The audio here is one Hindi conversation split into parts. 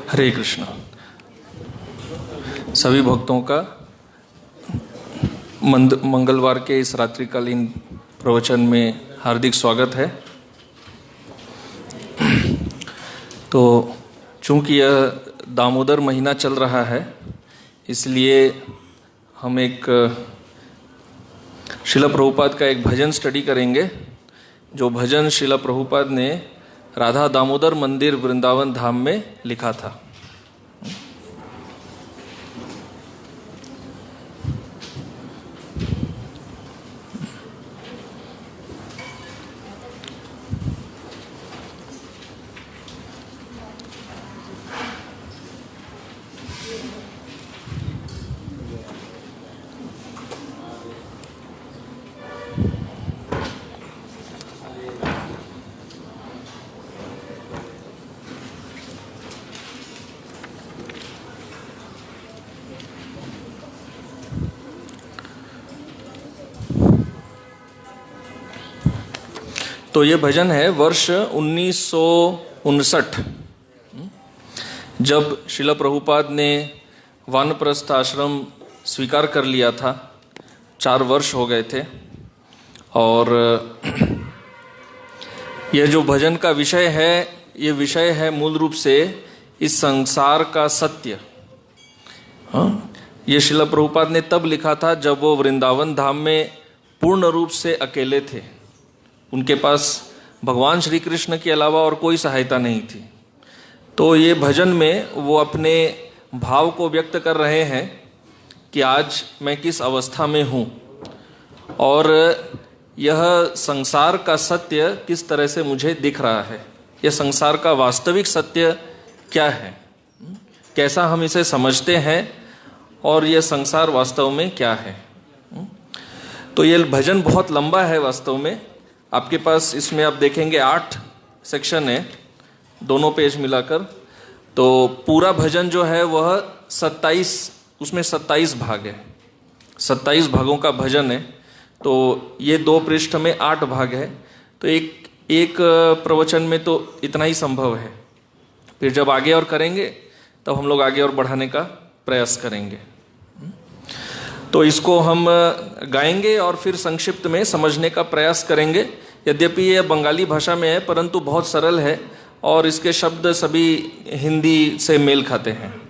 हरे कृष्ण। सभी भक्तों का मंगलवार के इस रात्रिकालीन प्रवचन में हार्दिक स्वागत है। तो चूंकि यह दामोदर महीना चल रहा है, इसलिए हम एक श्रील प्रभुपाद का एक भजन स्टडी करेंगे, जो भजन श्रील प्रभुपाद ने राधा दामोदर मंदिर वृंदावन धाम में लिखा था। तो ये भजन है वर्ष 1959, जब श्रील प्रभुपाद ने वानप्रस्थ आश्रम स्वीकार कर लिया था। 4 वर्ष हो गए थे। और यह जो भजन का विषय है, ये विषय है मूल रूप से इस संसार का सत्य। ये श्रील प्रभुपाद ने तब लिखा था जब वो वृंदावन धाम में पूर्ण रूप से अकेले थे। उनके पास भगवान श्री कृष्ण के अलावा और कोई सहायता नहीं थी। तो ये भजन में वो अपने भाव को व्यक्त कर रहे हैं कि आज मैं किस अवस्था में हूँ और यह संसार का सत्य किस तरह से मुझे दिख रहा है। यह संसार का वास्तविक सत्य क्या है, कैसा हम इसे समझते हैं और यह संसार वास्तव में क्या है। तो यह भजन बहुत लंबा है वास्तव में। आपके पास इसमें आप देखेंगे 8 सेक्शन है, दोनों पेज मिलाकर। तो पूरा भजन जो है वह 27, उसमें 27 भाग है। 27 भागों का भजन है। तो ये 2 पृष्ठ में 8 भाग है। तो एक प्रवचन में तो इतना ही संभव है। फिर जब आगे और करेंगे तब हम लोग आगे और बढ़ाने का प्रयास करेंगे। तो इसको हम गाएंगे और फिर संक्षिप्त में समझने का प्रयास करेंगे। यद्यपि यह बंगाली भाषा में है, परंतु बहुत सरल है और इसके शब्द सभी हिंदी से मेल खाते हैं।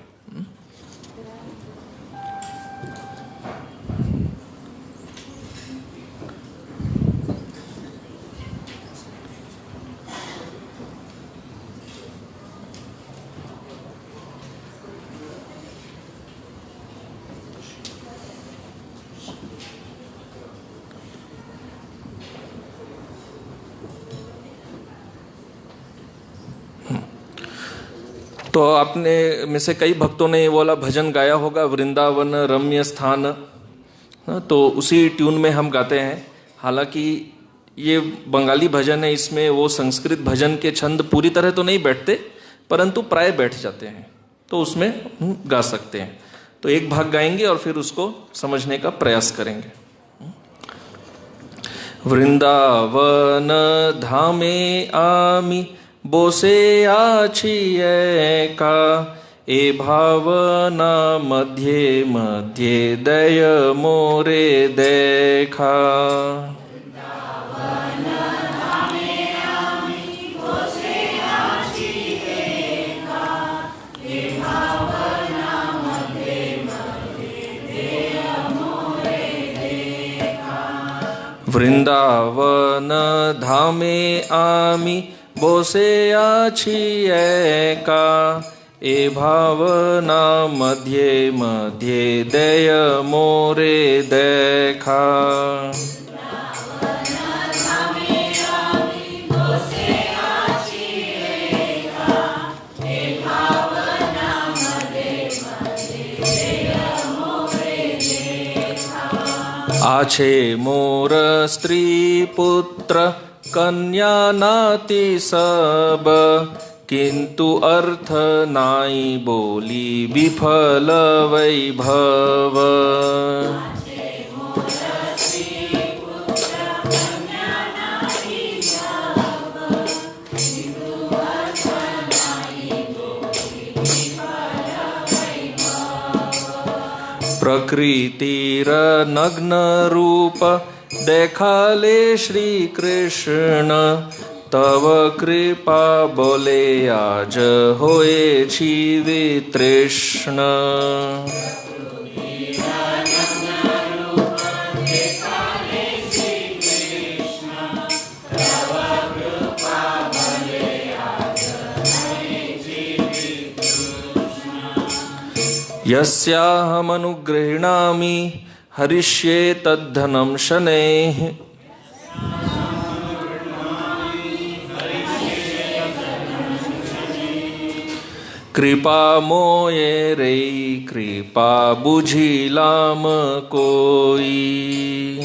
तो आपने में से कई भक्तों ने ये वाला भजन गाया होगा, वृंदावन रम्य स्थान। तो उसी ट्यून में हम गाते हैं। हालांकि ये बंगाली भजन है, इसमें वो संस्कृत भजन के छंद पूरी तरह तो नहीं बैठते, परंतु प्राय बैठ जाते हैं, तो उसमें हम गा सकते हैं। तो एक भाग गाएंगे और फिर उसको समझने का प्रयास करेंगे। वृंदावन धामे आमी बोसे आछि एका, ए भावना मध्य मध्य दय मोरे देखा। वृंदावन धामे आमी बोसे आछि एका, ए भावना मध्य मध्य दय मोरे देखा। आछे मोर स्त्री पुत्र कन्या नाती सब, किंतु अर्थ नाई बोली विफल वैभव। प्रकृतिर नग्न रूप देखा ले श्री कृष्ण, तव कृपा बोले आज होए छी वितृष्ण। यस्याहमनुगृह्णामि हरिष्ये तद्धनं शनैः। कृपा मोये रे कृपा बुझिलाम कोई।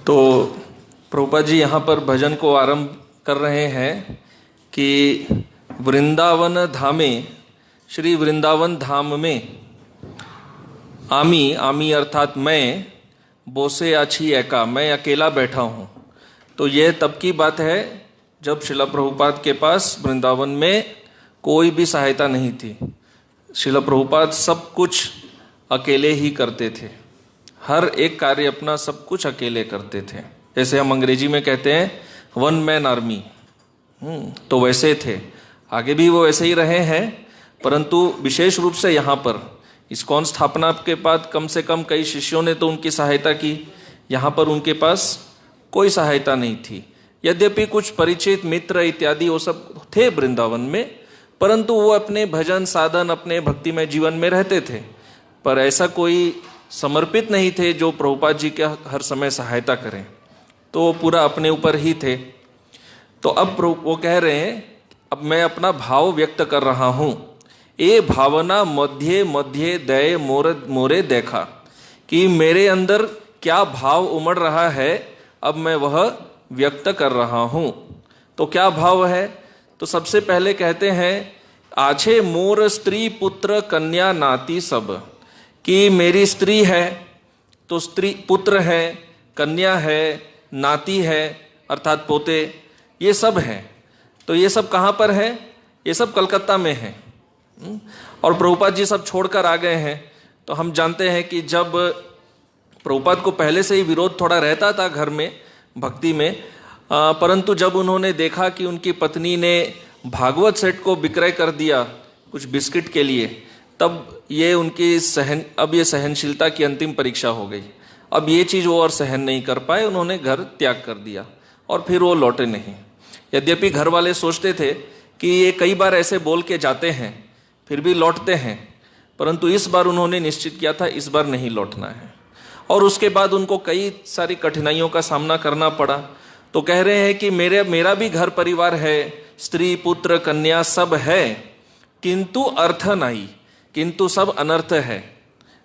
तो प्रभुपाद जी यहाँ पर भजन को आरंभ कर रहे हैं कि वृंदावन धामे, श्री वृंदावन धाम में आमी अर्थात मैं, बोसे आछी एका, मैं अकेला बैठा हूँ। तो यह तब की बात है जब श्रील प्रभुपाद के पास वृंदावन में कोई भी सहायता नहीं थी। श्रील प्रभुपाद सब कुछ अकेले ही करते थे, हर एक कार्य अपना सब कुछ अकेले करते थे। जैसे हम अंग्रेजी में कहते हैं वन मैन आर्मी, तो वैसे थे, आगे भी वो वैसे ही रहे हैं। परंतु विशेष रूप से यहाँ पर इस्कॉन स्थापना के बाद कम से कम कई शिष्यों ने तो उनकी सहायता की, यहाँ पर उनके पास कोई सहायता नहीं थी। यद्यपि कुछ परिचित मित्र इत्यादि वो सब थे वृंदावन में, परंतु वो अपने भजन साधन, अपने भक्तिमय जीवन में रहते थे, पर ऐसा कोई समर्पित नहीं थे जो प्रभुपाद जी के हर समय सहायता करें। तो वो पूरा अपने ऊपर ही थे। तो अब वो कह रहे हैं, अब मैं अपना भाव व्यक्त कर रहा हूँ। ए भावना मध्य मध्य दय मोरे देखा, कि मेरे अंदर क्या भाव उमड़ रहा है, अब मैं वह व्यक्त कर रहा हूँ। तो क्या भाव है? तो सबसे पहले कहते हैं आछे मोर स्त्री पुत्र कन्या नाती सब, कि मेरी स्त्री है तो स्त्री, पुत्र है, कन्या है, नाती है अर्थात पोते, ये सब हैं। तो ये सब कहाँ पर है? ये सब कलकत्ता में है। और प्रभुपाद जी सब छोड़कर आ गए हैं। तो हम जानते हैं कि जब प्रभुपाद को पहले से ही विरोध थोड़ा रहता था घर में भक्ति में, परंतु जब उन्होंने देखा कि उनकी पत्नी ने भागवत सेट को विक्रय कर दिया कुछ बिस्किट के लिए, तब ये उनकी अब ये सहनशीलता की अंतिम परीक्षा हो गई। अब ये चीज़ वो और सहन नहीं कर पाए, उन्होंने घर त्याग कर दिया और फिर वो लौटे नहीं। यद्यपि घर वाले सोचते थे कि ये कई बार ऐसे बोल के जाते हैं फिर भी लौटते हैं, परंतु इस बार उन्होंने निश्चित किया था इस बार नहीं लौटना है। और उसके बाद उनको कई सारी कठिनाइयों का सामना करना पड़ा। तो कह रहे हैं कि मेरा भी घर परिवार है, स्त्री पुत्र कन्या सब है, किंतु अर्थ नहीं, किंतु सब अनर्थ है,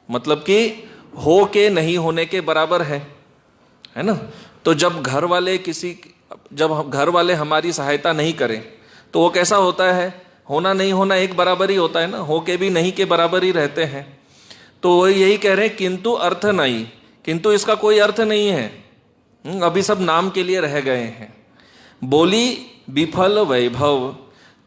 मतलब कि हो के नहीं होने के बराबर है ना। तो जब घर वाले हमारी सहायता नहीं करें तो वो कैसा होता है? होना नहीं होना एक बराबर ही होता है ना, हो के भी नहीं के बराबर ही रहते हैं। तो वो यही कह रहे हैं किंतु अर्थ नहीं, किंतु इसका कोई अर्थ नहीं है, अभी सब नाम के लिए रह गए हैं। बोली विफल वैभव,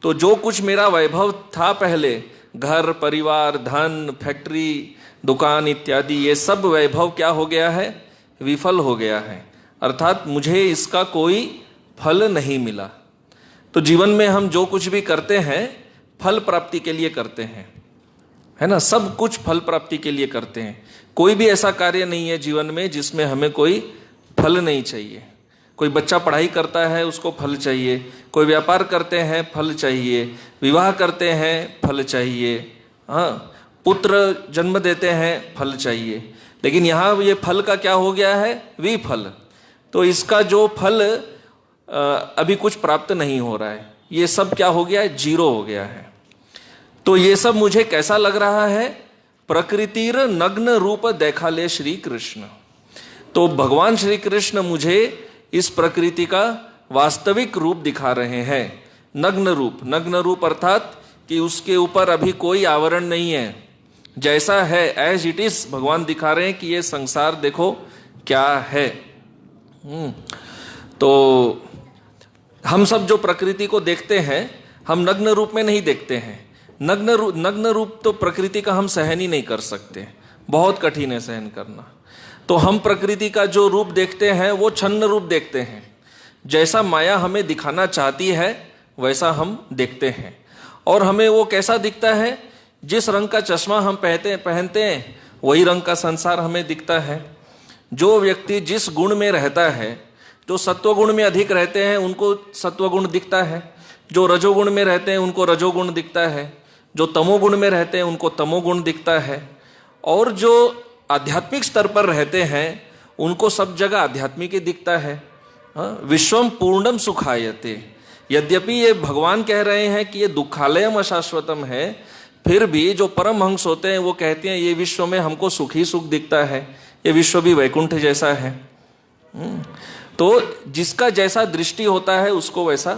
तो जो कुछ मेरा वैभव था पहले, घर परिवार धन फैक्ट्री दुकान इत्यादि, ये सब वैभव क्या हो गया है? विफल हो गया है, अर्थात मुझे इसका कोई फल नहीं मिला। तो जीवन में हम जो कुछ भी करते हैं फल प्राप्ति के लिए करते हैं, है ना, सब कुछ फल प्राप्ति के लिए करते हैं। कोई भी ऐसा कार्य नहीं है जीवन में जिसमें हमें कोई फल नहीं चाहिए। कोई बच्चा पढ़ाई करता है उसको फल चाहिए, कोई व्यापार करते हैं फल चाहिए, विवाह करते हैं फल चाहिए, हाँ, पुत्र जन्म देते हैं फल चाहिए। लेकिन यहाँ ये फल का क्या हो गया है? विफल। तो इसका जो फल अभी कुछ प्राप्त नहीं हो रहा है, ये सब क्या हो गया है? जीरो हो गया है। तो ये सब मुझे कैसा लग रहा है? प्रकृतिर नग्न रूप देखा ले श्री कृष्ण। तो भगवान श्री कृष्ण मुझे इस प्रकृति का वास्तविक रूप दिखा रहे हैं। नग्न रूप, नग्न रूप अर्थात कि उसके ऊपर अभी कोई आवरण नहीं है, जैसा है एज इट इज भगवान दिखा रहे हैं कि ये संसार देखो क्या है। तो हम सब जो प्रकृति को देखते हैं हम नग्न रूप में नहीं देखते हैं। नग्न रूप तो प्रकृति का हम सहन ही नहीं कर सकते, बहुत कठिन है सहन करना। तो हम प्रकृति का जो रूप देखते हैं वो छन्न रूप देखते हैं। जैसा माया हमें दिखाना चाहती है वैसा हम देखते हैं। और हमें वो कैसा दिखता है, जिस रंग का चश्मा हम पहनते हैं वही रंग का संसार हमें दिखता है। जो व्यक्ति जिस गुण में रहता है, जो सत्वगुण में अधिक रहते हैं उनको सत्वगुण दिखता है, जो रजोगुण में रहते हैं उनको रजोगुण दिखता है, जो तमोगुण में रहते हैं उनको तमोगुण दिखता है, और जो आध्यात्मिक स्तर पर रहते हैं उनको सब जगह आध्यात्मिक ही दिखता है। विश्वम पूर्णम सुखायते, यद्यपि ये भगवान कह रहे हैं कि ये दुखालयम अशाश्वतम है, फिर भी जो परमहंस होते हैं वो कहते हैं ये विश्व में हमको सुख ही सुख दिखता है, ये विश्व भी वैकुंठ जैसा है। तो जिसका जैसा दृष्टि होता है उसको वैसा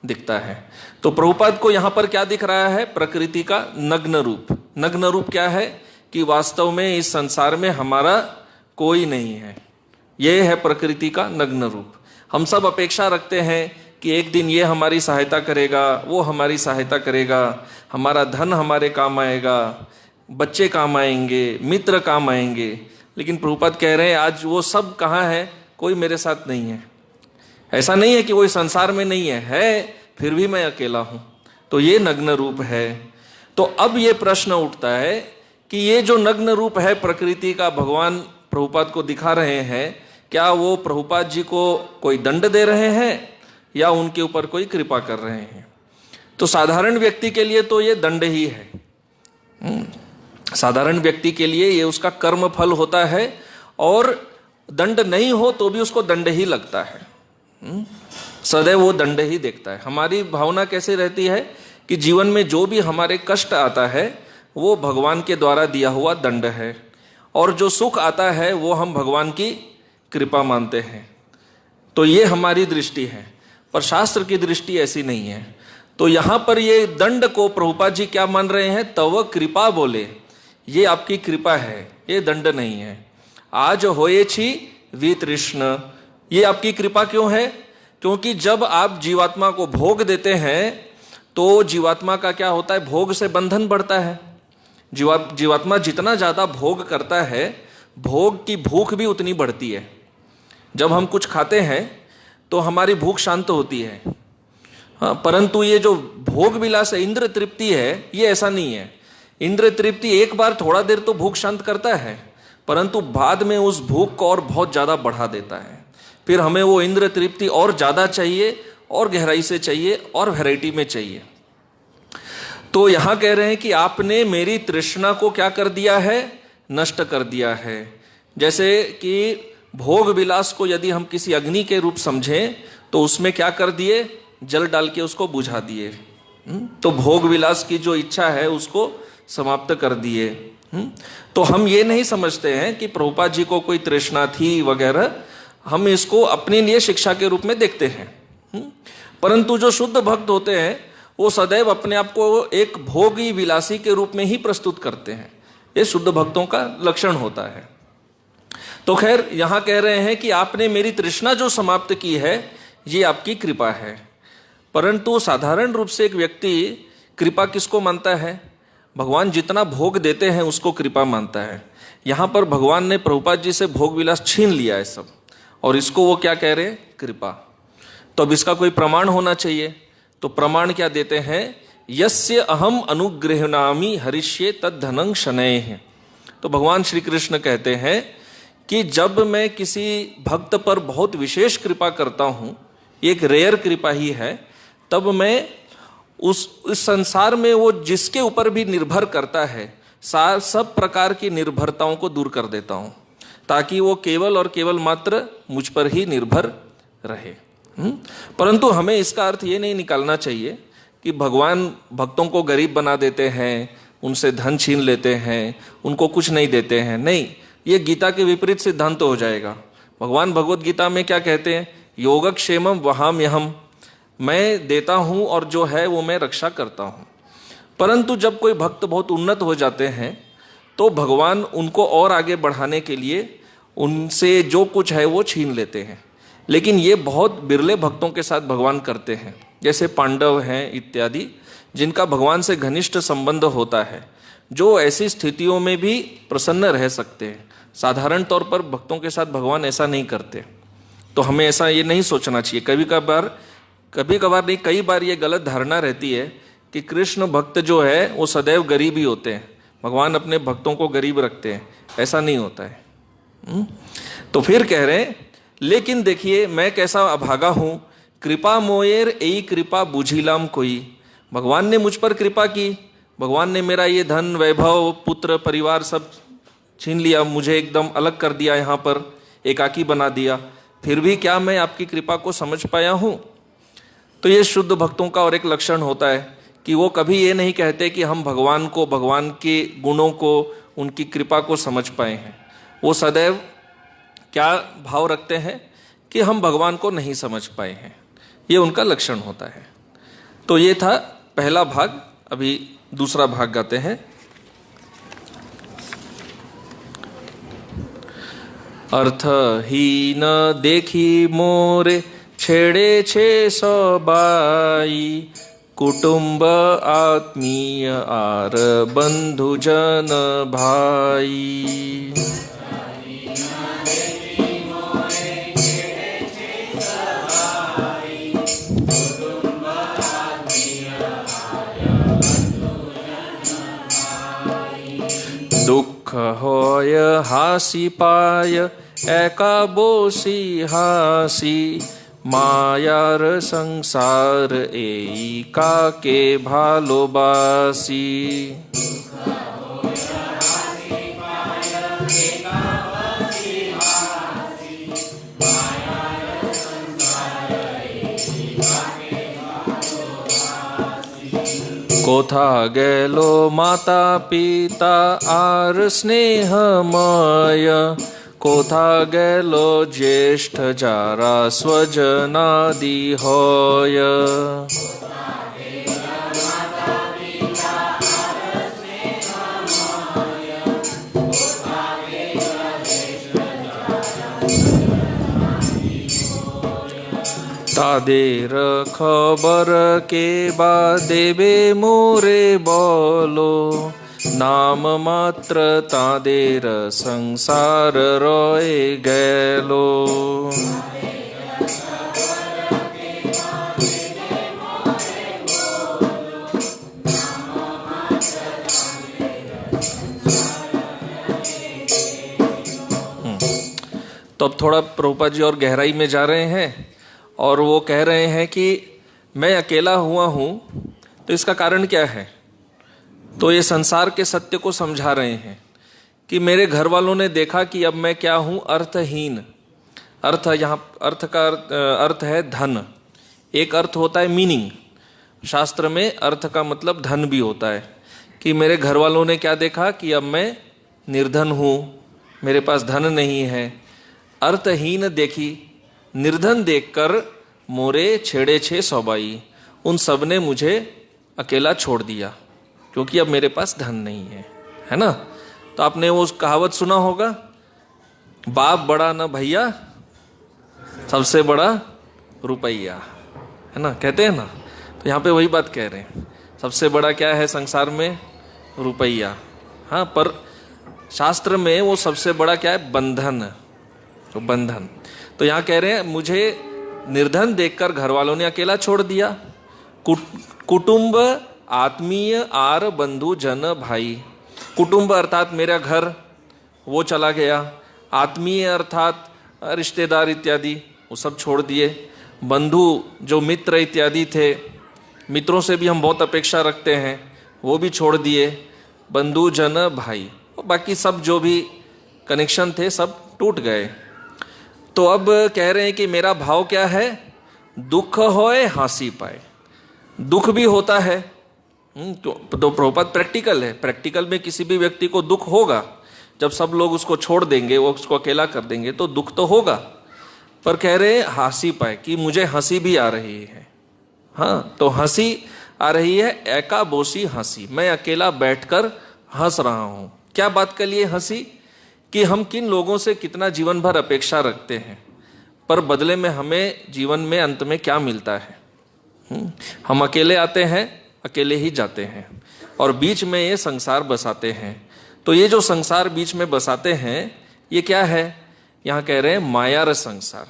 दिखता है। तो प्रभुपाद को यहाँ पर क्या दिख रहा है, प्रकृति का नग्न रूप। नग्न रूप क्या है कि वास्तव में इस संसार में हमारा कोई नहीं है, ये है प्रकृति का नग्न रूप। हम सब अपेक्षा रखते हैं कि एक दिन ये हमारी सहायता करेगा, वो हमारी सहायता करेगा, हमारा धन हमारे काम आएगा, बच्चे काम आएंगे, मित्र काम आएंगे। लेकिन प्रभुपाद कह रहे हैं आज वो सब कहाँ है, कोई मेरे साथ नहीं है। ऐसा नहीं है कि वो इस संसार में नहीं है, फिर भी मैं अकेला हूं। तो ये नग्न रूप है। तो अब ये प्रश्न उठता है कि ये जो नग्न रूप है प्रकृति का भगवान प्रभुपाद को दिखा रहे हैं, क्या वो प्रभुपाद जी को कोई दंड दे रहे हैं या उनके ऊपर कोई कृपा कर रहे हैं? तो साधारण व्यक्ति के लिए तो ये दंड ही है। साधारण व्यक्ति के लिए ये उसका कर्म फल होता है, और दंड नहीं हो तो भी उसको दंड ही लगता है। सदैव वो दंड ही देखता है। हमारी भावना कैसे रहती है कि जीवन में जो भी हमारे कष्ट आता है वो भगवान के द्वारा दिया हुआ दंड है, और जो सुख आता है वो हम भगवान की कृपा मानते हैं। तो ये हमारी दृष्टि है, पर शास्त्र की दृष्टि ऐसी नहीं है। तो यहाँ पर ये दंड को प्रभुपाद जी क्या मान रहे हैं, तव कृपा बोले, ये आपकी कृपा है, ये दंड नहीं है। आज होए छी वितृष्ण, ये आपकी कृपा क्यों है? क्योंकि जब आप जीवात्मा को भोग देते हैं तो जीवात्मा का क्या होता है, भोग से बंधन बढ़ता है। जीवात्मा जितना ज्यादा भोग करता है, भोग की भूख भी उतनी बढ़ती है। जब हम कुछ खाते हैं तो हमारी भूख शांत होती है। हाँ, परंतु ये जो भोग विलास है, इंद्र तृप्ति है, ये ऐसा नहीं है। इंद्र तृप्ति एक बार थोड़ा देर तो भूख शांत करता है, परंतु बाद में उस भूख को और बहुत ज्यादा बढ़ा देता है। फिर हमें वो इंद्र तृप्ति और ज्यादा चाहिए, और गहराई से चाहिए, और वैरायटी में चाहिए। तो यहां कह रहे हैं कि आपने मेरी तृष्णा को क्या कर दिया है, नष्ट कर दिया है। जैसे कि भोग विलास को यदि हम किसी अग्नि के रूप समझें तो उसमें क्या कर दिए, जल डाल के उसको बुझा दिए। तो भोग विलास की जो इच्छा है उसको समाप्त कर दिए। तो हम ये नहीं समझते हैं कि प्रभुपाद जी को कोई तृष्णा थी वगैरह, हम इसको अपने लिए शिक्षा के रूप में देखते हैं। परंतु जो शुद्ध भक्त होते हैं वो सदैव अपने आप को एक भोगी विलासी के रूप में ही प्रस्तुत करते हैं। ये शुद्ध भक्तों का लक्षण होता है। तो खैर यहां कह रहे हैं कि आपने मेरी तृष्णा जो समाप्त की है ये आपकी कृपा है। परंतु साधारण रूप से एक व्यक्ति कृपा किसको मानता है, भगवान जितना भोग देते हैं उसको कृपा मानता है। यहां पर भगवान ने प्रभुपाद जी से भोग विलास छीन लिया है सब, और इसको वो क्या कह रहे हैं, कृपा। तो अब इसका कोई प्रमाण होना चाहिए। तो प्रमाण क्या देते हैं, यस्य अहम अनुगृह्णामि हरिष्ये तद्धनं शनैः। तो भगवान श्री कृष्ण कहते हैं कि जब मैं किसी भक्त पर बहुत विशेष कृपा करता हूं, एक रेयर कृपा ही है, तब मैं उस संसार में वो जिसके ऊपर भी निर्भर करता है सब प्रकार की निर्भरताओं को दूर कर देता हूं, ताकि वो केवल और केवल मात्र मुझ पर ही निर्भर रहे। परंतु हमें इसका अर्थ ये नहीं निकालना चाहिए कि भगवान भक्तों को गरीब बना देते हैं, उनसे धन छीन लेते हैं, उनको कुछ नहीं देते हैं। नहीं, ये गीता के विपरीत सिद्धांत हो जाएगा। भगवान भगवत गीता में क्या कहते हैं, योगक्षेमम वहाम्यहम, मैं देता हूं और जो है वो मैं रक्षा करता हूं। परंतु जब कोई भक्त बहुत उन्नत हो जाते हैं तो भगवान उनको और आगे बढ़ाने के लिए उनसे जो कुछ है वो छीन लेते हैं। लेकिन ये बहुत बिरले भक्तों के साथ भगवान करते हैं, जैसे पांडव हैं इत्यादि, जिनका भगवान से घनिष्ठ संबंध होता है, जो ऐसी स्थितियों में भी प्रसन्न रह सकते हैं। साधारण तौर पर भक्तों के साथ भगवान ऐसा नहीं करते। तो हमें ऐसा ये नहीं सोचना चाहिए। कभी कभार नहीं, कई बार ये गलत धारणा रहती है कि कृष्ण भक्त जो है वो सदैव गरीब ही होते हैं, भगवान अपने भक्तों को गरीब रखते हैं। ऐसा नहीं होता है। तो फिर कह रहे हैं, लेकिन देखिए मैं कैसा अभागा हूं, कृपा मोयर यही कृपा बुझिलाम कोई। भगवान ने मुझ पर कृपा की, भगवान ने मेरा ये धन वैभव पुत्र परिवार सब छीन लिया, मुझे एकदम अलग कर दिया, यहाँ पर एकाकी बना दिया, फिर भी क्या मैं आपकी कृपा को समझ पाया हूँ? तो ये शुद्ध भक्तों का और एक लक्षण होता है कि वो कभी ये नहीं कहते कि हम भगवान को, भगवान के गुणों को, उनकी कृपा को समझ पाए हैं। वो सदैव क्या भाव रखते हैं कि हम भगवान को नहीं समझ पाए हैं। ये उनका लक्षण होता है। तो ये था पहला भाग। अभी दूसरा भाग गाते हैं। अर्थहीन देखी मोरे छेड़े छे सबाई, कुटुंब आत्मीय आर बंधुजन भाई। दुख होय हासी पाय एका बोसी हासी, मायार संसार एई काके भालोबासी। कोथा गेलो माता पिता आर स्नेहमय, कोथा गेलो ज्येष्ठ जारा स्वजनादि होय। तादेर खबर के बाद देवे मोरे बोलो, नाम मात्र तादेर संसार रोए गेलो। तो अब थोड़ा प्रभुपाद जी और गहराई में जा रहे हैं और वो कह रहे हैं कि मैं अकेला हुआ हूं, तो इसका कारण क्या है? तो ये संसार के सत्य को समझा रहे हैं कि मेरे घर वालों ने देखा कि अब मैं क्या हूं, अर्थहीन। अर्थ, यहाँ अर्थ का अर्थ है धन। एक अर्थ होता है मीनिंग, शास्त्र में अर्थ का मतलब धन भी होता है। कि मेरे घर वालों ने क्या देखा कि अब मैं निर्धन हूं, मेरे पास धन नहीं है। अर्थहीन देखी, निर्धन देखकर मोरे छेड़े छे सौबाई, उन सब ने मुझे अकेला छोड़ दिया, क्योंकि अब मेरे पास धन नहीं है ना। तो आपने वो कहावत सुना होगा, बाप बड़ा ना भैया, सबसे बड़ा रुपया, है ना, कहते हैं ना। तो यहाँ पे वही बात कह रहे हैं, सबसे बड़ा क्या है संसार में? रुपया। हाँ, पर शास्त्र में वो सबसे बड़ा क्या है? बंधन। तो बंधन। तो यहाँ कह रहे हैं मुझे निर्धन देखकर घर वालों ने अकेला छोड़ दिया। कुटुंब आत्मीय आर बंधु जन भाई। कुटुंब अर्थात मेरा घर, वो चला गया। आत्मीय अर्थात रिश्तेदार इत्यादि, वो सब छोड़ दिए। बंधु जो मित्र इत्यादि थे, मित्रों से भी हम बहुत अपेक्षा रखते हैं, वो भी छोड़ दिए। बंधु जन भाई, बाकी सब जो भी कनेक्शन थे सब टूट गए। तो अब कह रहे हैं कि मेरा भाव क्या है? दुख होए हासी पाए। दुख भी होता है। तो प्रभुपाद प्रैक्टिकल है। प्रैक्टिकल में किसी भी व्यक्ति को दुख होगा, जब सब लोग उसको छोड़ देंगे, वो उसको अकेला कर देंगे, तो दुख तो होगा। पर कह रहे हैं हासी पाए, कि मुझे हंसी भी आ रही है। हाँ, तो हंसी आ रही है, एका बोसी हंसी, मैं अकेला बैठकर हंस रहा हूं। क्या बात के लिए हंसी? कि हम किन लोगों से कितना जीवन भर अपेक्षा रखते हैं। पर बदले में हमें जीवन में अंत में क्या मिलता है? हम अकेले आते हैं, अकेले ही जाते हैं, और बीच में ये संसार बसाते हैं। तो ये जो संसार बीच में बसाते हैं, ये क्या है? यहाँ कह रहे हैं माया रस संसार।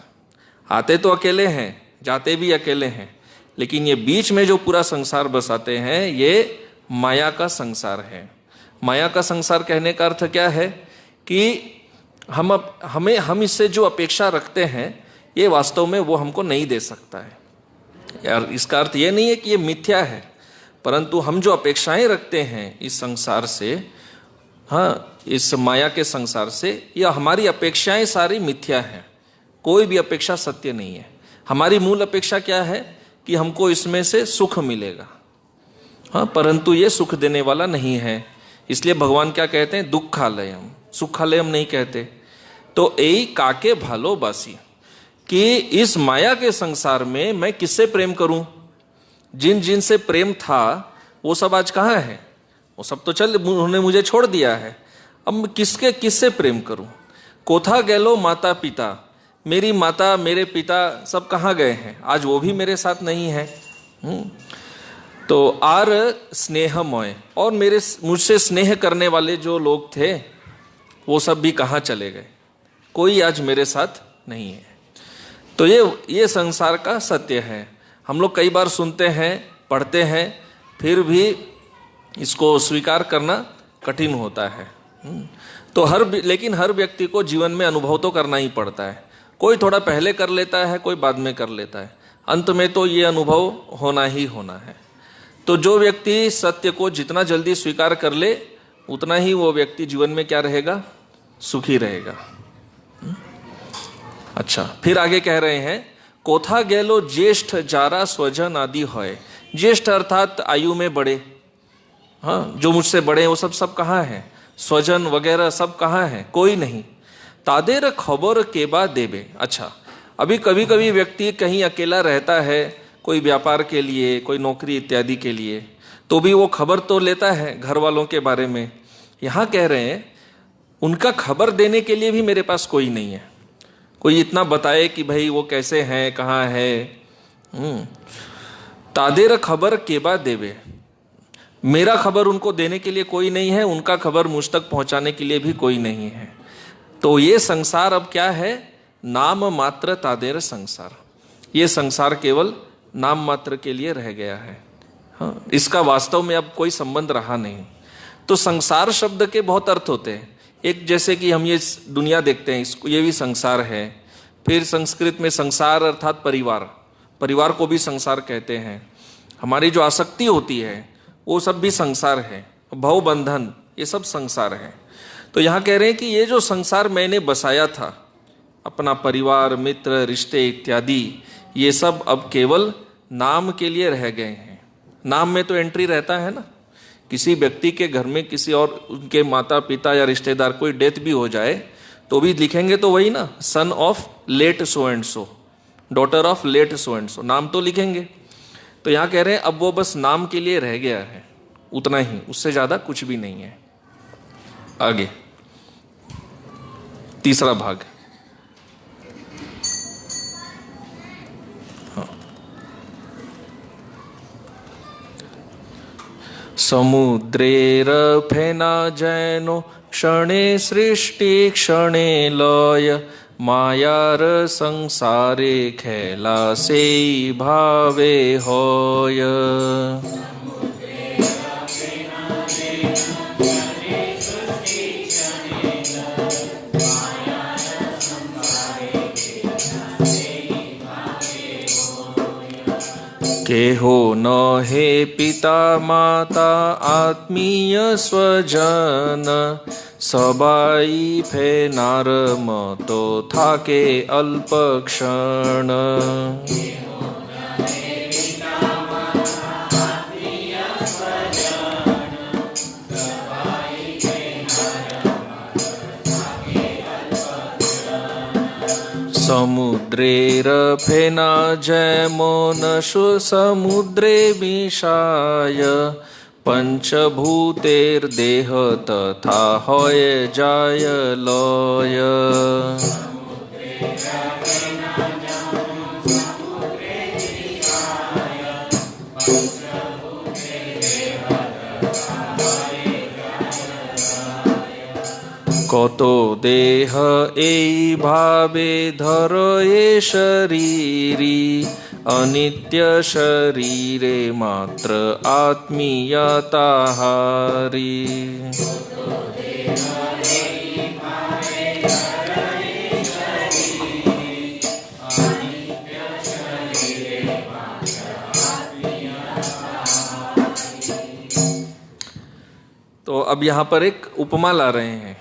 आते तो अकेले हैं, जाते भी अकेले हैं, लेकिन ये बीच में जो पूरा संसार बसाते हैं, ये माया का संसार है। माया का संसार कहने का अर्थ क्या है कि हम इससे जो अपेक्षा रखते हैं, ये वास्तव में वो हमको नहीं दे सकता है। यार, इसका अर्थ ये नहीं है कि ये मिथ्या है, परंतु हम जो अपेक्षाएं रखते हैं इस संसार से, हाँ, इस माया के संसार से, या हमारी अपेक्षाएं सारी मिथ्या हैं। कोई भी अपेक्षा सत्य नहीं है। हमारी मूल अपेक्षा क्या है कि हमको इसमें से सुख मिलेगा, हाँ, परंतु ये सुख देने वाला नहीं है। इसलिए भगवान क्या कहते हैं? दुखालयम, सुखालयम नहीं कहते। तो यही काके भालो बासी, कि इस माया के संसार में मैं किससे प्रेम करूं? जिन जिन से प्रेम था वो सब आज कहाँ है? वो सब तो उन्होंने मुझे छोड़ दिया है। अब मैं किससे प्रेम करूं? कोथा गेलो माता पिता, मेरी माता मेरे पिता सब कहाँ गए हैं? आज वो भी मेरे साथ नहीं है। तो आर स्नेहमय, और मुझसे स्नेह करने वाले जो लोग थे वो सब भी कहाँ चले गए? कोई आज मेरे साथ नहीं है। तो ये संसार का सत्य है। हम लोग कई बार सुनते हैं, पढ़ते हैं, फिर भी इसको स्वीकार करना कठिन होता है। तो लेकिन हर व्यक्ति को जीवन में अनुभव तो करना ही पड़ता है। कोई थोड़ा पहले कर लेता है, कोई बाद में कर लेता है, अंत में तो ये अनुभव होना ही होना है। तो जो व्यक्ति सत्य को जितना जल्दी स्वीकार कर ले, उतना ही वो व्यक्ति जीवन में क्या रहेगा? सुखी रहेगा। अच्छा, फिर आगे कह रहे हैं, कोथा गेलो ज्येष्ठ जारा स्वजन आदि होय। ज्येष्ठ अर्थात आयु में बड़े, हाँ, जो मुझसे बड़े हैं वो सब कहाँ हैं? स्वजन वगैरह सब कहाँ हैं? कोई नहीं। तादेर खबर केबा देबे। अच्छा, अभी कभी कभी व्यक्ति कहीं अकेला रहता है, कोई व्यापार के लिए, कोई नौकरी इत्यादि के लिए, तो भी वो खबर तो लेता है घर वालों के बारे में। यहाँ कह रहे हैं उनका खबर देने के लिए भी मेरे पास कोई नहीं है, कोई इतना बताए कि भाई वो कैसे हैं, कहाँ है। तादेर खबर केबा देवे, मेरा खबर उनको देने के लिए कोई नहीं है, उनका खबर मुझ तक पहुंचाने के लिए भी कोई नहीं है। तो ये संसार अब क्या है? नाम मात्र तादेर संसार। ये संसार केवल नाम मात्र के लिए रह गया है, हाँ, इसका वास्तव में अब कोई संबंध रहा नहीं। तो संसार शब्द के बहुत अर्थ होते हैं। एक, जैसे कि हम ये दुनिया देखते हैं, इसको, ये भी संसार है। फिर संस्कृत में संसार अर्थात परिवार, परिवार को भी संसार कहते हैं। हमारी जो आसक्ति होती है वो सब भी संसार है। भव बंधन, ये सब संसार है। तो यहाँ कह रहे हैं कि ये जो संसार मैंने बसाया था, अपना परिवार, मित्र, रिश्ते इत्यादि, ये सब अब केवल नाम के लिए रह गए हैं। नाम में तो एंट्री रहता है ना, किसी व्यक्ति के घर में किसी और उनके माता पिता या रिश्तेदार कोई डेथ भी हो जाए तो भी लिखेंगे तो वही ना, son of late so and so, daughter of late so and so, नाम तो लिखेंगे। तो यहाँ कह रहे हैं अब वो बस नाम के लिए रह गया है, उतना ही, उससे ज्यादा कुछ भी नहीं है। आगे तीसरा भाग, समुद्रेर फेना जैनो क्षणे सृष्टि क्षणे लय, मायार संसारे खेला से भावे होय। केहो न हे पिता माता आत्मीय स्वजन, सबाई फेनार मतो थाके अल्प क्षण। समुद्रेर फेना जैमो नशु समुद्रे विषाय, पंचभूतेर्देह तथा होय जाय लय। কত দেহ এই ভাবে ধরয়ে শরীরি অনিত্য শরীরে মাত্র আত্মীয়তা হারি। तो अब यहाँ पर एक उपमा ला रहे हैं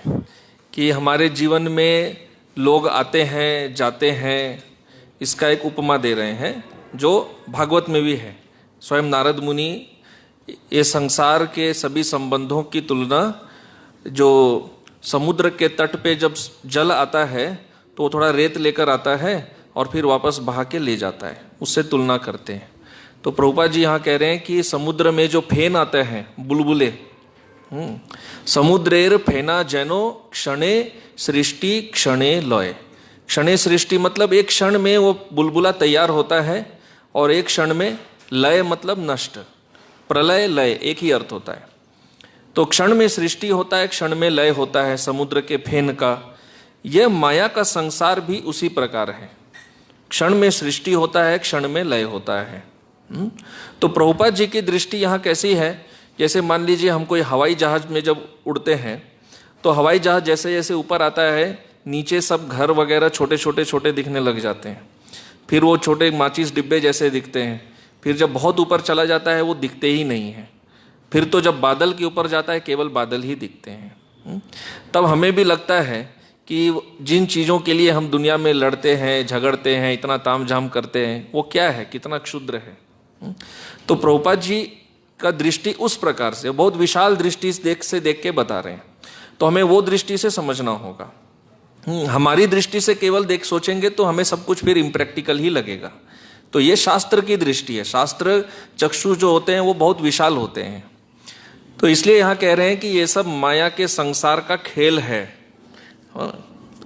कि हमारे जीवन में लोग आते हैं जाते हैं, इसका एक उपमा दे रहे हैं जो भागवत में भी है। स्वयं नारद मुनि ये संसार के सभी संबंधों की तुलना, जो समुद्र के तट पे जब जल आता है तो थोड़ा रेत लेकर आता है और फिर वापस बहा के ले जाता है, उससे तुलना करते हैं। तो प्रभुपाद जी यहाँ कह रहे हैं कि समुद्र में जो फेन आते हैं, बुलबुले, समुद्रेर फेना जैनो क्षणे सृष्टि क्षणे लय। क्षणे सृष्टि मतलब एक क्षण में वो बुलबुला तैयार होता है और एक क्षण में लय मतलब नष्ट। प्रलय लय एक ही अर्थ होता है। तो क्षण में सृष्टि होता है, क्षण में लय होता है समुद्र के फेन का। यह माया का संसार भी उसी प्रकार है, क्षण में सृष्टि होता है, क्षण में लय होता है। तो प्रभुपाद जी की दृष्टि यहाँ कैसी है, जैसे मान लीजिए हम कोई हवाई जहाज में जब उड़ते हैं तो हवाई जहाज जैसे जैसे ऊपर आता है नीचे सब घर वगैरह छोटे छोटे छोटे दिखने लग जाते हैं, फिर वो छोटे माचिस डिब्बे जैसे दिखते हैं, फिर जब बहुत ऊपर चला जाता है वो दिखते ही नहीं हैं, फिर तो जब बादल के ऊपर जाता है केवल बादल ही दिखते हैं। तब हमें भी लगता है कि जिन चीज़ों के लिए हम दुनिया में लड़ते हैं, झगड़ते हैं, इतना तामझाम करते हैं, वो क्या है, कितना क्षुद्र है। तो प्रभुपाद जी का दृष्टि उस प्रकार से बहुत विशाल दृष्टि से देख के बता रहे हैं, तो हमें वो दृष्टि से समझना होगा। हमारी दृष्टि से केवल देख सोचेंगे तो हमें सब कुछ फिर इम्प्रैक्टिकल ही लगेगा। तो ये शास्त्र की दृष्टि है। शास्त्र चक्षु जो होते हैं वो बहुत विशाल होते हैं। तो इसलिए यहाँ कह रहे हैं कि ये सब माया के संसार का खेल है।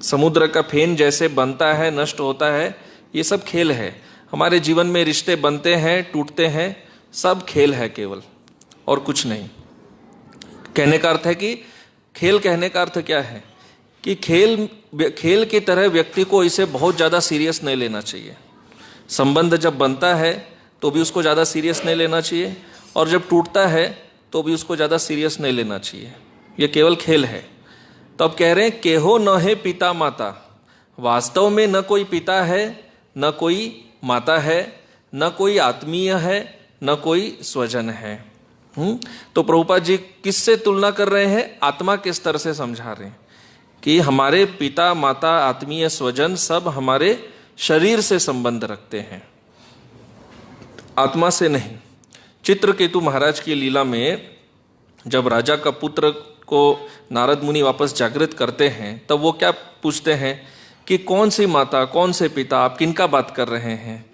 समुद्र का फेन जैसे बनता है, नष्ट होता है, ये सब खेल है। हमारे जीवन में रिश्ते बनते हैं, टूटते हैं, सब खेल है केवल, और कुछ नहीं। कहने का अर्थ है कि खेल, कहने का अर्थ क्या है कि खेल की तरह व्यक्ति को इसे बहुत ज़्यादा सीरियस नहीं लेना चाहिए। संबंध जब बनता है तो भी उसको ज़्यादा सीरियस नहीं लेना चाहिए, और जब टूटता है तो भी उसको ज़्यादा सीरियस नहीं लेना चाहिए। ये केवल खेल है। तो अब कह रहे हैं केहो न है पिता माता। वास्तव में न कोई पिता है, न कोई माता है, न कोई आत्मीय है, न कोई स्वजन है। तो प्रभुपाद जी किससे तुलना कर रहे हैं? आत्मा के स्तर से समझा रहे हैं कि हमारे पिता माता आत्मीय स्वजन सब हमारे शरीर से संबंध रखते हैं, आत्मा से नहीं। चित्रकेतु महाराज की लीला में जब राजा का पुत्र को नारद मुनि वापस जागृत करते हैं तब वो क्या पूछते हैं कि कौन सी माता, कौन से पिता, आप किनका बात कर रहे हैं?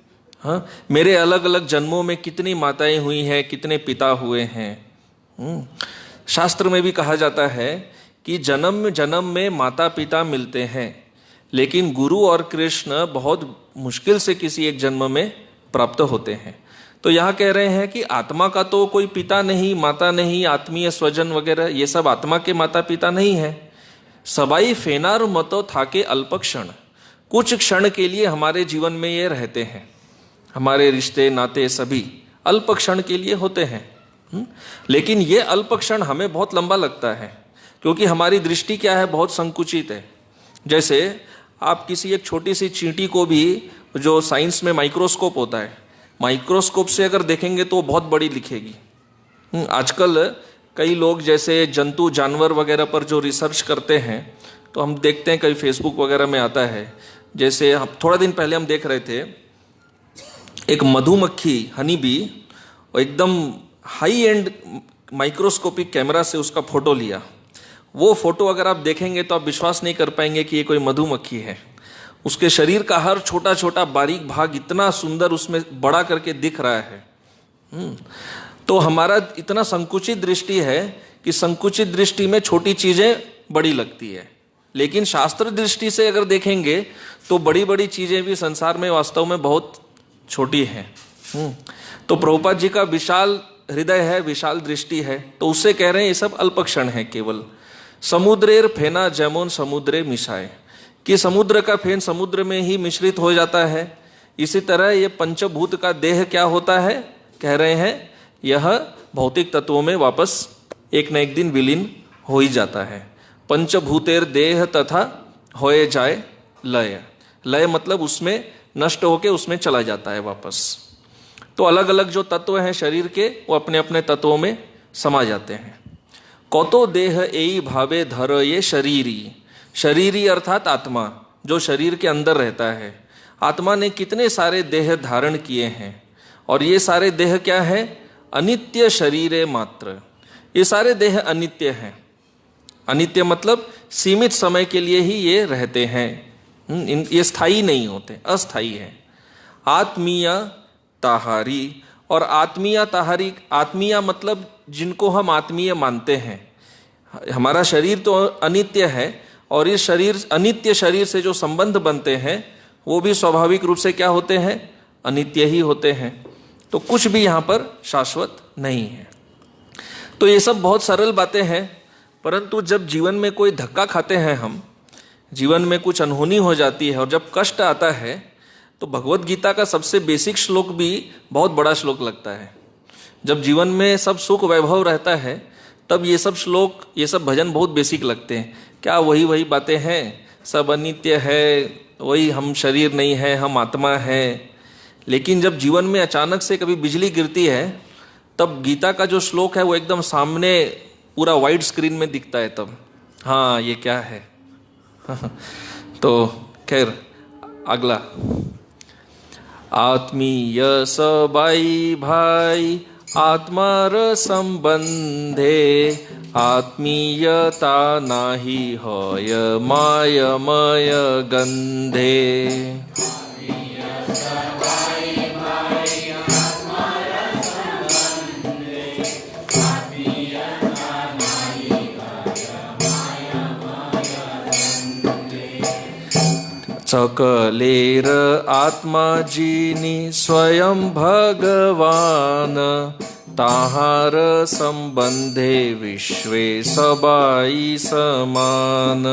हाँ, मेरे अलग अलग जन्मों में कितनी माताएं हुई हैं, कितने पिता हुए हैं। शास्त्र में भी कहा जाता है कि जन्म जन्म में माता पिता मिलते हैं, लेकिन गुरु और कृष्ण बहुत मुश्किल से किसी एक जन्म में प्राप्त होते हैं। तो यहाँ कह रहे हैं कि आत्मा का तो कोई पिता नहीं, माता नहीं, आत्मीय स्वजन वगैरह ये सब आत्मा के माता पिता नहीं है। सबाई फेनार मतो थाके अल्प क्षण, कुछ क्षण के लिए हमारे जीवन में ये रहते हैं। हमारे रिश्ते नाते सभी अल्प क्षण के लिए होते हैं, लेकिन ये अल्प क्षण हमें बहुत लंबा लगता है, क्योंकि हमारी दृष्टि क्या है, बहुत संकुचित है। जैसे आप किसी एक छोटी सी चींटी को भी, जो साइंस में माइक्रोस्कोप होता है, माइक्रोस्कोप से अगर देखेंगे तो बहुत बड़ी दिखेगी। आजकल कई लोग जैसे जंतु जानवर वगैरह पर जो रिसर्च करते हैं तो हम देखते हैं, कई फेसबुक वगैरह में आता है। जैसे थोड़ा दिन पहले हम देख रहे थे एक मधुमक्खी, हनी बी, एकदम हाई एंड माइक्रोस्कोपिक कैमरा से उसका फोटो लिया। वो फोटो अगर आप देखेंगे तो आप विश्वास नहीं कर पाएंगे कि ये कोई मधुमक्खी है। उसके शरीर का हर छोटा छोटा बारीक भाग इतना सुंदर उसमें बड़ा करके दिख रहा है। तो हमारा इतना संकुचित दृष्टि है कि संकुचित दृष्टि में छोटी चीजें बड़ी लगती है, लेकिन शास्त्र दृष्टि से अगर देखेंगे तो बड़ी बड़ी चीजें भी संसार में वास्तव में बहुत छोटी हैं। तो प्रभुपाद जी का विशाल हृदय है, विशाल दृष्टि है, तो उससे कह रहे हैं ये सब अल्प क्षण है केवल। समुद्रेर फेना जेमोन समुद्रे मिशाए, कि समुद्र का फेन समुद्र में ही मिश्रित हो जाता है, इसी तरह ये पंचभूत का देह क्या होता है, कह रहे हैं यह भौतिक तत्वों में वापस एक न एक दिन विलीन हो ही जाता है। पंचभूतेर देह तथा होए जाए लय, लय मतलब उसमें नष्ट होके उसमें चला जाता है वापस। तो अलग अलग जो तत्व हैं शरीर के वो अपने अपने तत्वों में समा जाते हैं। कौतो देह एई भावे धर ये शरीरी, शरीरी अर्थात आत्मा, जो शरीर के अंदर रहता है। आत्मा ने कितने सारे देह धारण किए हैं, और ये सारे देह क्या है, अनित्य शरीरे मात्र, ये सारे देह अनित्य हैं। अनित्य मतलब सीमित समय के लिए ही ये रहते हैं, ये स्थायी नहीं होते, अस्थायी है। आत्मीय ताहारी, और आत्मीय ताहारी, आत्मीय मतलब जिनको हम आत्मीय मानते हैं। हमारा शरीर तो अनित्य है, और इस शरीर अनित्य शरीर से जो संबंध बनते हैं वो भी स्वाभाविक रूप से क्या होते हैं, अनित्य ही होते हैं। तो कुछ भी यहाँ पर शाश्वत नहीं है। तो ये सब बहुत सरल बातें हैं, परंतु जब जीवन में कोई धक्का खाते हैं, हम जीवन में कुछ अनहोनी हो जाती है और जब कष्ट आता है, तो भगवत गीता का सबसे बेसिक श्लोक भी बहुत बड़ा श्लोक लगता है। जब जीवन में सब सुख वैभव रहता है तब ये सब श्लोक, ये सब भजन बहुत बेसिक लगते हैं। क्या वही वही बातें हैं, सब अनित्य है, वही हम शरीर नहीं है, हम आत्मा है। लेकिन जब जीवन में अचानक से कभी बिजली गिरती है, तब गीता का जो श्लोक है वो एकदम सामने पूरा वाइड स्क्रीन में दिखता है। तब हाँ ये क्या है। तो खैर अगला, आत्मीय सबाई भाई आत्मार संबंधे, आत्मीयता नाही होय मायमय गंधे। सकलेर आत्मा जीनी स्वयं भगवान, ताहार संबंधे विश्वे सबाई समान।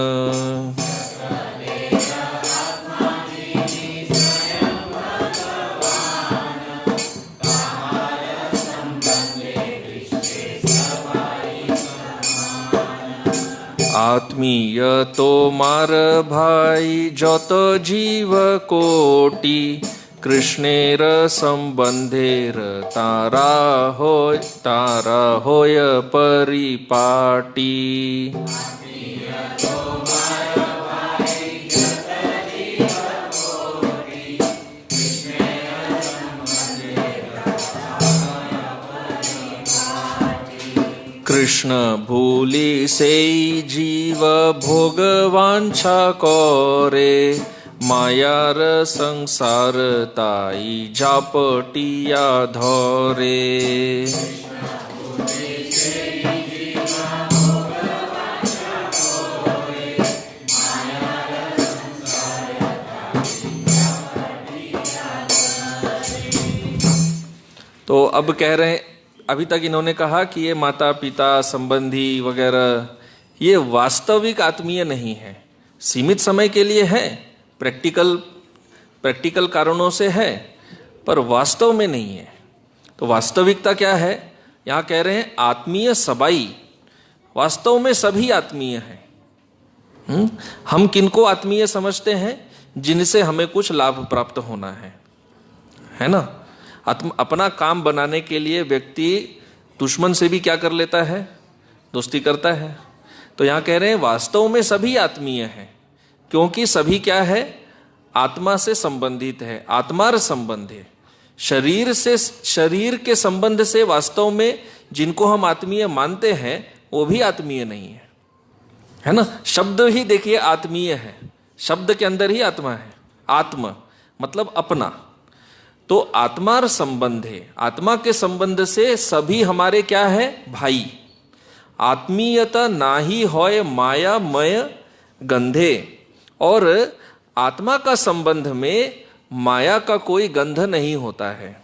आत्मीय तो मार भाई जत जीव कोटि, कृष्णेर संबंधेर तारा होय परिपाटी। कृष्ण भूली से जीव भोगवांछा करे, मायार संसार ताई झापटिया धरे। तो अब कह रहे हैं, अभी तक इन्होंने कहा कि ये माता पिता संबंधी वगैरह ये वास्तविक आत्मीय नहीं है, सीमित समय के लिए है, प्रैक्टिकल कारणों से है, पर वास्तव में नहीं है। तो वास्तविकता क्या है, यहाँ कह रहे हैं आत्मीय सबाई, वास्तव में सभी आत्मीय हैं। हम किनको आत्मीय समझते हैं, जिनसे हमें कुछ लाभ प्राप्त होना है ना। अपना काम बनाने के लिए व्यक्ति दुश्मन से भी क्या कर लेता है, दोस्ती करता है। तो यहाँ कह रहे हैं वास्तव में सभी आत्मीय हैं, क्योंकि सभी क्या है, आत्मा से संबंधित है, आत्मार संबंध है। शरीर के संबंध से वास्तव में जिनको हम आत्मीय मानते हैं वो भी आत्मीय नहीं है ना। शब्द ही देखिए आत्मीय है, शब्द के अंदर ही आत्मा है। आत्मा मतलब अपना, तो आत्मार संबंध है, आत्मा के संबंध से सभी हमारे क्या है, भाई। आत्मीयता नाही होय माया मय गंधे, और आत्मा का संबंध में माया का कोई गंध नहीं होता है।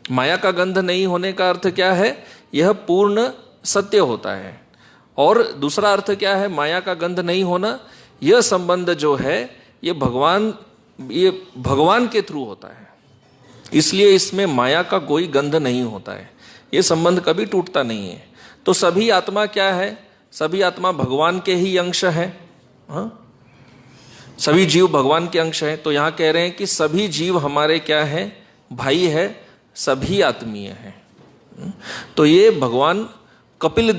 माया का गंध नहीं होने का अर्थ क्या है, यह पूर्ण सत्य होता है। और दूसरा अर्थ क्या है, माया का गंध नहीं होना। यह संबंध जो है ये भगवान के थ्रू होता है, इसलिए इसमें माया का कोई गंध नहीं होता है, ये संबंध कभी टूटता नहीं है। तो सभी आत्मा क्या है, सभी आत्मा भगवान के ही अंश है। हाँ, सभी जीव भगवान के अंश हैं। तो यहां कह रहे हैं कि सभी जीव हमारे क्या है, भाई है, सभी आत्मीय हैं। तो ये भगवान कपिल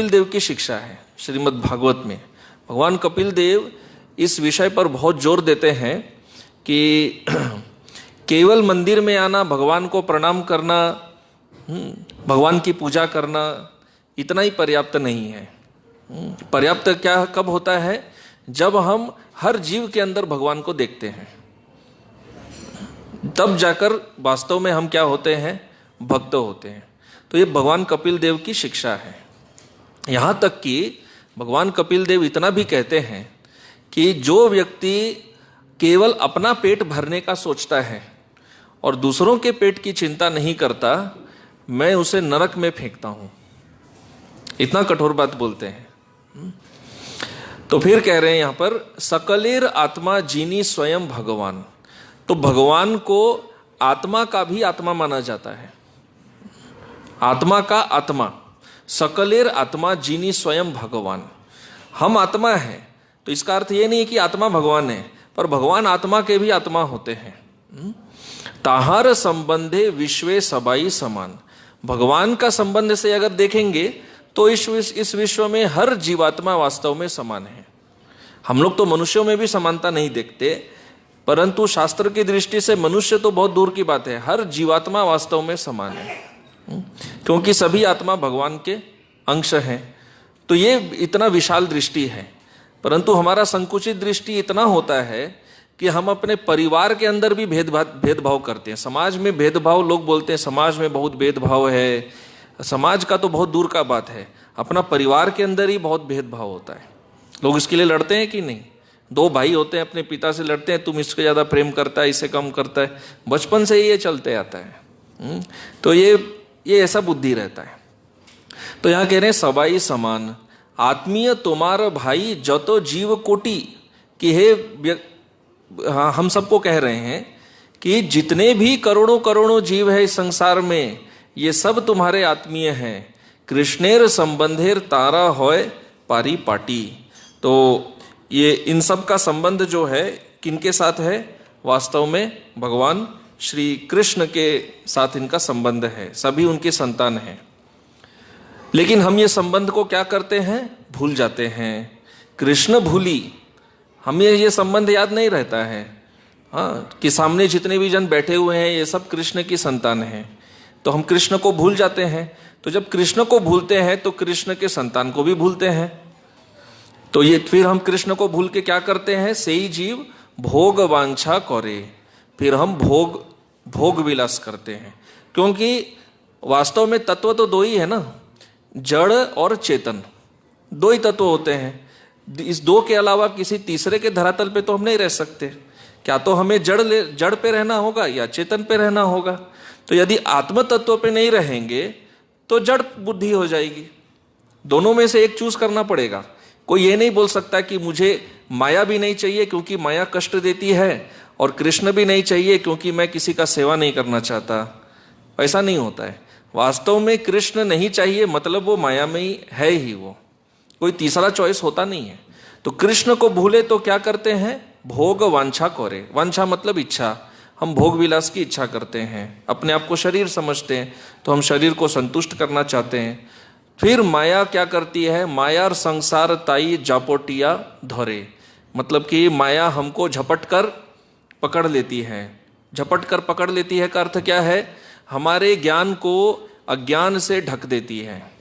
देव की शिक्षा है श्रीमद् भागवत में। भगवान कपिल देव इस विषय पर बहुत जोर देते हैं कि केवल मंदिर में आना, भगवान को प्रणाम करना, भगवान की पूजा करना, इतना ही पर्याप्त नहीं है। पर्याप्त क्या कब होता है, जब हम हर जीव के अंदर भगवान को देखते हैं, तब जाकर वास्तव में हम क्या होते हैं, भक्त होते हैं। तो ये भगवान कपिल देव की शिक्षा है। यहां तक कि भगवान कपिल देव इतना भी कहते हैं कि जो व्यक्ति केवल अपना पेट भरने का सोचता है और दूसरों के पेट की चिंता नहीं करता, मैं उसे नरक में फेंकता हूं। इतना कठोर बात बोलते हैं। तो फिर कह रहे हैं यहां पर, सकलेर आत्मा जीनी स्वयं भगवान। तो भगवान को आत्मा का भी आत्मा माना जाता है, आत्मा का आत्मा। सकलेर आत्मा जीनी स्वयं भगवान। हम आत्मा है, तो इसका अर्थ ये नहीं है कि आत्मा भगवान है, पर भगवान आत्मा के भी आत्मा होते हैं। ताहार संबंधे विश्वे सबाई समान। भगवान का संबंध से अगर देखेंगे तो इस विश्व में हर जीवात्मा वास्तव में समान है। हम लोग तो मनुष्यों में भी समानता नहीं देखते, परंतु शास्त्र की दृष्टि से मनुष्य तो बहुत दूर की बात है, हर जीवात्मा वास्तव में समान है, क्योंकि सभी आत्मा भगवान के अंश हैं। तो ये इतना विशाल दृष्टि है। परंतु हमारा संकुचित दृष्टि इतना होता है कि हम अपने परिवार के अंदर भी भेदभाव करते हैं। समाज में भेदभाव, लोग बोलते हैं समाज में बहुत भेदभाव है, समाज का तो बहुत दूर का बात है, अपना परिवार के अंदर ही बहुत भेदभाव होता है। लोग इसके लिए लड़ते हैं कि नहीं। दो भाई होते हैं, अपने पिता से लड़ते हैं, तुम इसको ज्यादा प्रेम करता है, इसे कम करता है। बचपन से ही ये चलते आता है। तो ये ऐसा बुद्धि रहता है। तो यहां कह रहे हैं सबाई समान आत्मीय तुम्हार भाई जतो जीव कोटि कि हे, हाँ, हम सबको कह रहे हैं कि जितने भी करोड़ों करोड़ों जीव है इस संसार में, ये सब तुम्हारे आत्मीय हैं। कृष्णेर संबंधेर तारा होय पारी पाटी। तो ये इन सब का संबंध जो है किनके साथ है, वास्तव में भगवान श्री कृष्ण के साथ इनका संबंध है, सभी उनकी संतान हैं। लेकिन हम ये संबंध को क्या करते हैं, भूल जाते हैं। कृष्ण भूली, हमें ये संबंध याद नहीं रहता है। हाँ, कि सामने जितने भी जन बैठे हुए हैं ये सब कृष्ण की संतान हैं, तो हम कृष्ण को भूल जाते हैं। तो जब कृष्ण को भूलते हैं तो कृष्ण के संतान को भी भूलते हैं। तो ये फिर हम कृष्ण को भूल के क्या करते हैं, सेई जीव भोग वांछा करे, फिर हम भोग विलास करते हैं। क्योंकि वास्तव में तत्व तो दो ही है ना, जड़ और चेतन, दो ही तत्व होते हैं। इस दो के अलावा किसी तीसरे के धरातल पे तो हम नहीं रह सकते। क्या तो हमें जड़ पे रहना होगा या चेतन पे रहना होगा। तो यदि आत्म तत्व पे नहीं रहेंगे तो जड़ बुद्धि हो जाएगी। दोनों में से एक चूज करना पड़ेगा। कोई ये नहीं बोल सकता कि मुझे माया भी नहीं चाहिए क्योंकि माया कष्ट देती है, और कृष्ण भी नहीं चाहिए क्योंकि मैं किसी का सेवा नहीं करना चाहता। ऐसा नहीं होता है। वास्तव में कृष्ण नहीं चाहिए मतलब वो माया में ही है ही, वो कोई तीसरा चॉइस होता नहीं है। तो कृष्ण को भूले तो क्या करते हैं, भोग वांछा करे। वांछा मतलब इच्छा, हम भोग विलास की इच्छा करते हैं, अपने आप को शरीर समझते हैं, तो हम शरीर को संतुष्ट करना चाहते हैं। फिर माया क्या करती है, माया संसार ताई जापोटिया धरे, मतलब कि माया हमको झपट कर पकड़ लेती है। झपट कर पकड़ लेती है का अर्थ क्या है, हमारे ज्ञान को अज्ञान से ढक देती है,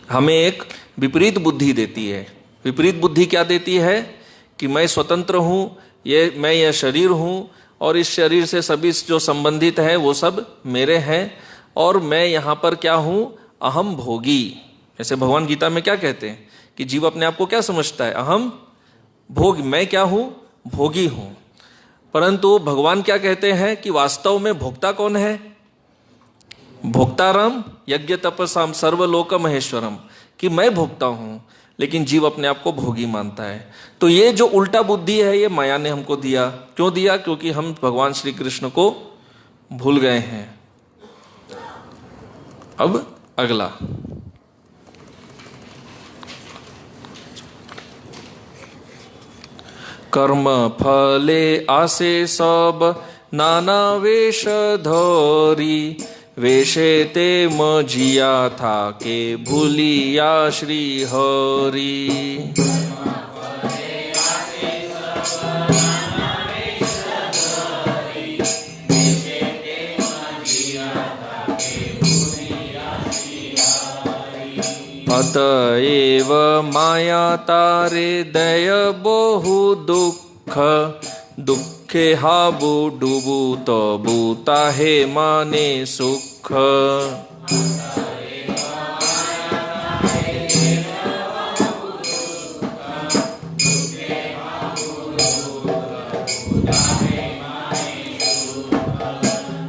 हमें एक विपरीत बुद्धि देती है। विपरीत बुद्धि क्या देती है कि मैं स्वतंत्र हूँ, मैं यह शरीर हूँ, और इस शरीर से सभी जो संबंधित है वो सब मेरे हैं, और मैं यहाँ पर क्या हूँ, अहम भोगी। जैसे भगवान गीता में क्या कहते हैं कि जीव अपने आप को क्या समझता है, अहम भोग, मैं क्या हूँ, भोगी हूँ। परंतु भगवान क्या कहते हैं कि वास्तव में भोक्ता कौन है, भोक्ताराम यज्ञ तपसाम सर्वलोक महेश्वरम, कि मैं भोगता हूं, लेकिन जीव अपने आप को भोगी मानता है। तो ये जो उल्टा बुद्धि है ये माया ने हमको दिया। क्यों दिया? क्योंकि हम भगवान श्री कृष्ण को भूल गए हैं। अब अगला, कर्म फले आसे सब नाना वेश धोरी, वेशे ते मजिया था के भूलिया श्री हरि। अतएव माया तारे दय बहु दुख, दुखे हाबू डूबू तो बूता है माने सुख।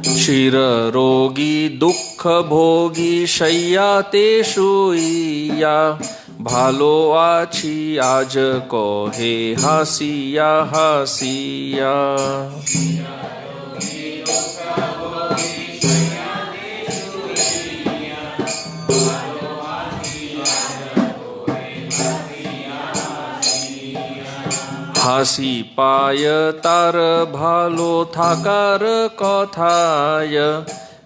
क्षीर रोगी दुख भोगी शय्या ते शुइया, भालो आछी आज को हे हासिया हासिया। हासी पाय तार भालो थाकार कथाय,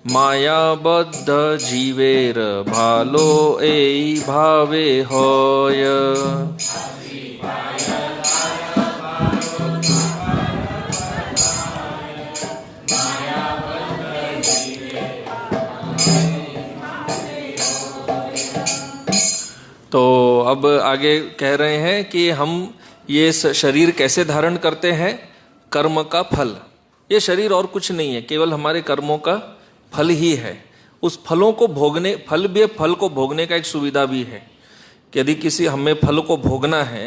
मायाबद्ध जीवेर भालो ए भावे होय। तो अब आगे कह रहे हैं कि हम ये शरीर कैसे धारण करते हैं? कर्म का फल। ये शरीर और कुछ नहीं है, केवल हमारे कर्मों का फल ही है। उस फलों को भोगने, फल को भोगने का एक सुविधा भी है कि यदि किसी हमें फल को भोगना है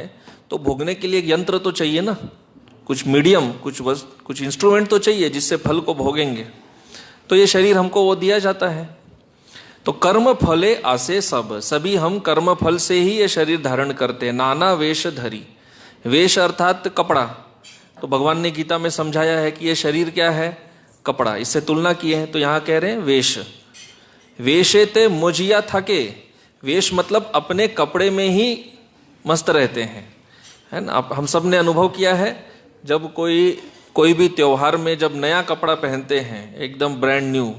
तो भोगने के लिए एक यंत्र तो चाहिए ना, कुछ मीडियम, कुछ इंस्ट्रूमेंट तो चाहिए जिससे फल को भोगेंगे। तो ये शरीर हमको वो दिया जाता है। तो कर्म फले आसे सब, सभी हम कर्म फल से ही ये शरीर धारण करते हैं। नाना वेश धरी, वेश अर्थात कपड़ा। तो भगवान ने गीता में समझाया है कि ये शरीर क्या है? कपड़ा। इससे तुलना की है तो यहाँ कह रहे हैं वेश। वेशे ते मोजिया थके, वेश मतलब अपने कपड़े में ही मस्त रहते हैं, है ना। हम सब ने अनुभव किया है, जब कोई भी त्योहार में जब नया कपड़ा पहनते हैं एकदम ब्रांड न्यू,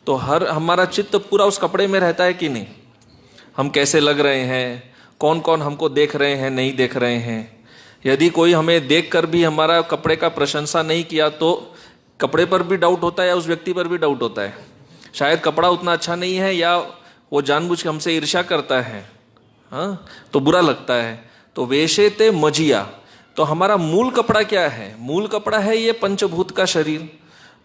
तो हमारा चित्त पूरा उस कपड़े में रहता है कि नहीं? हम कैसे लग रहे हैं, कौन कौन हमको देख रहे हैं, नहीं देख रहे हैं। यदि कोई हमें देखकर भी हमारा कपड़े का प्रशंसा नहीं किया तो कपड़े पर भी डाउट होता है या उस व्यक्ति पर भी डाउट होता है। शायद कपड़ा उतना अच्छा नहीं है या वो जानबूझ के हमसे ईर्ष्या करता है, हाँ, तो बुरा लगता है। तो वेशे ते मजिया, तो हमारा मूल कपड़ा क्या है? मूल कपड़ा है ये पंचभूत का शरीर।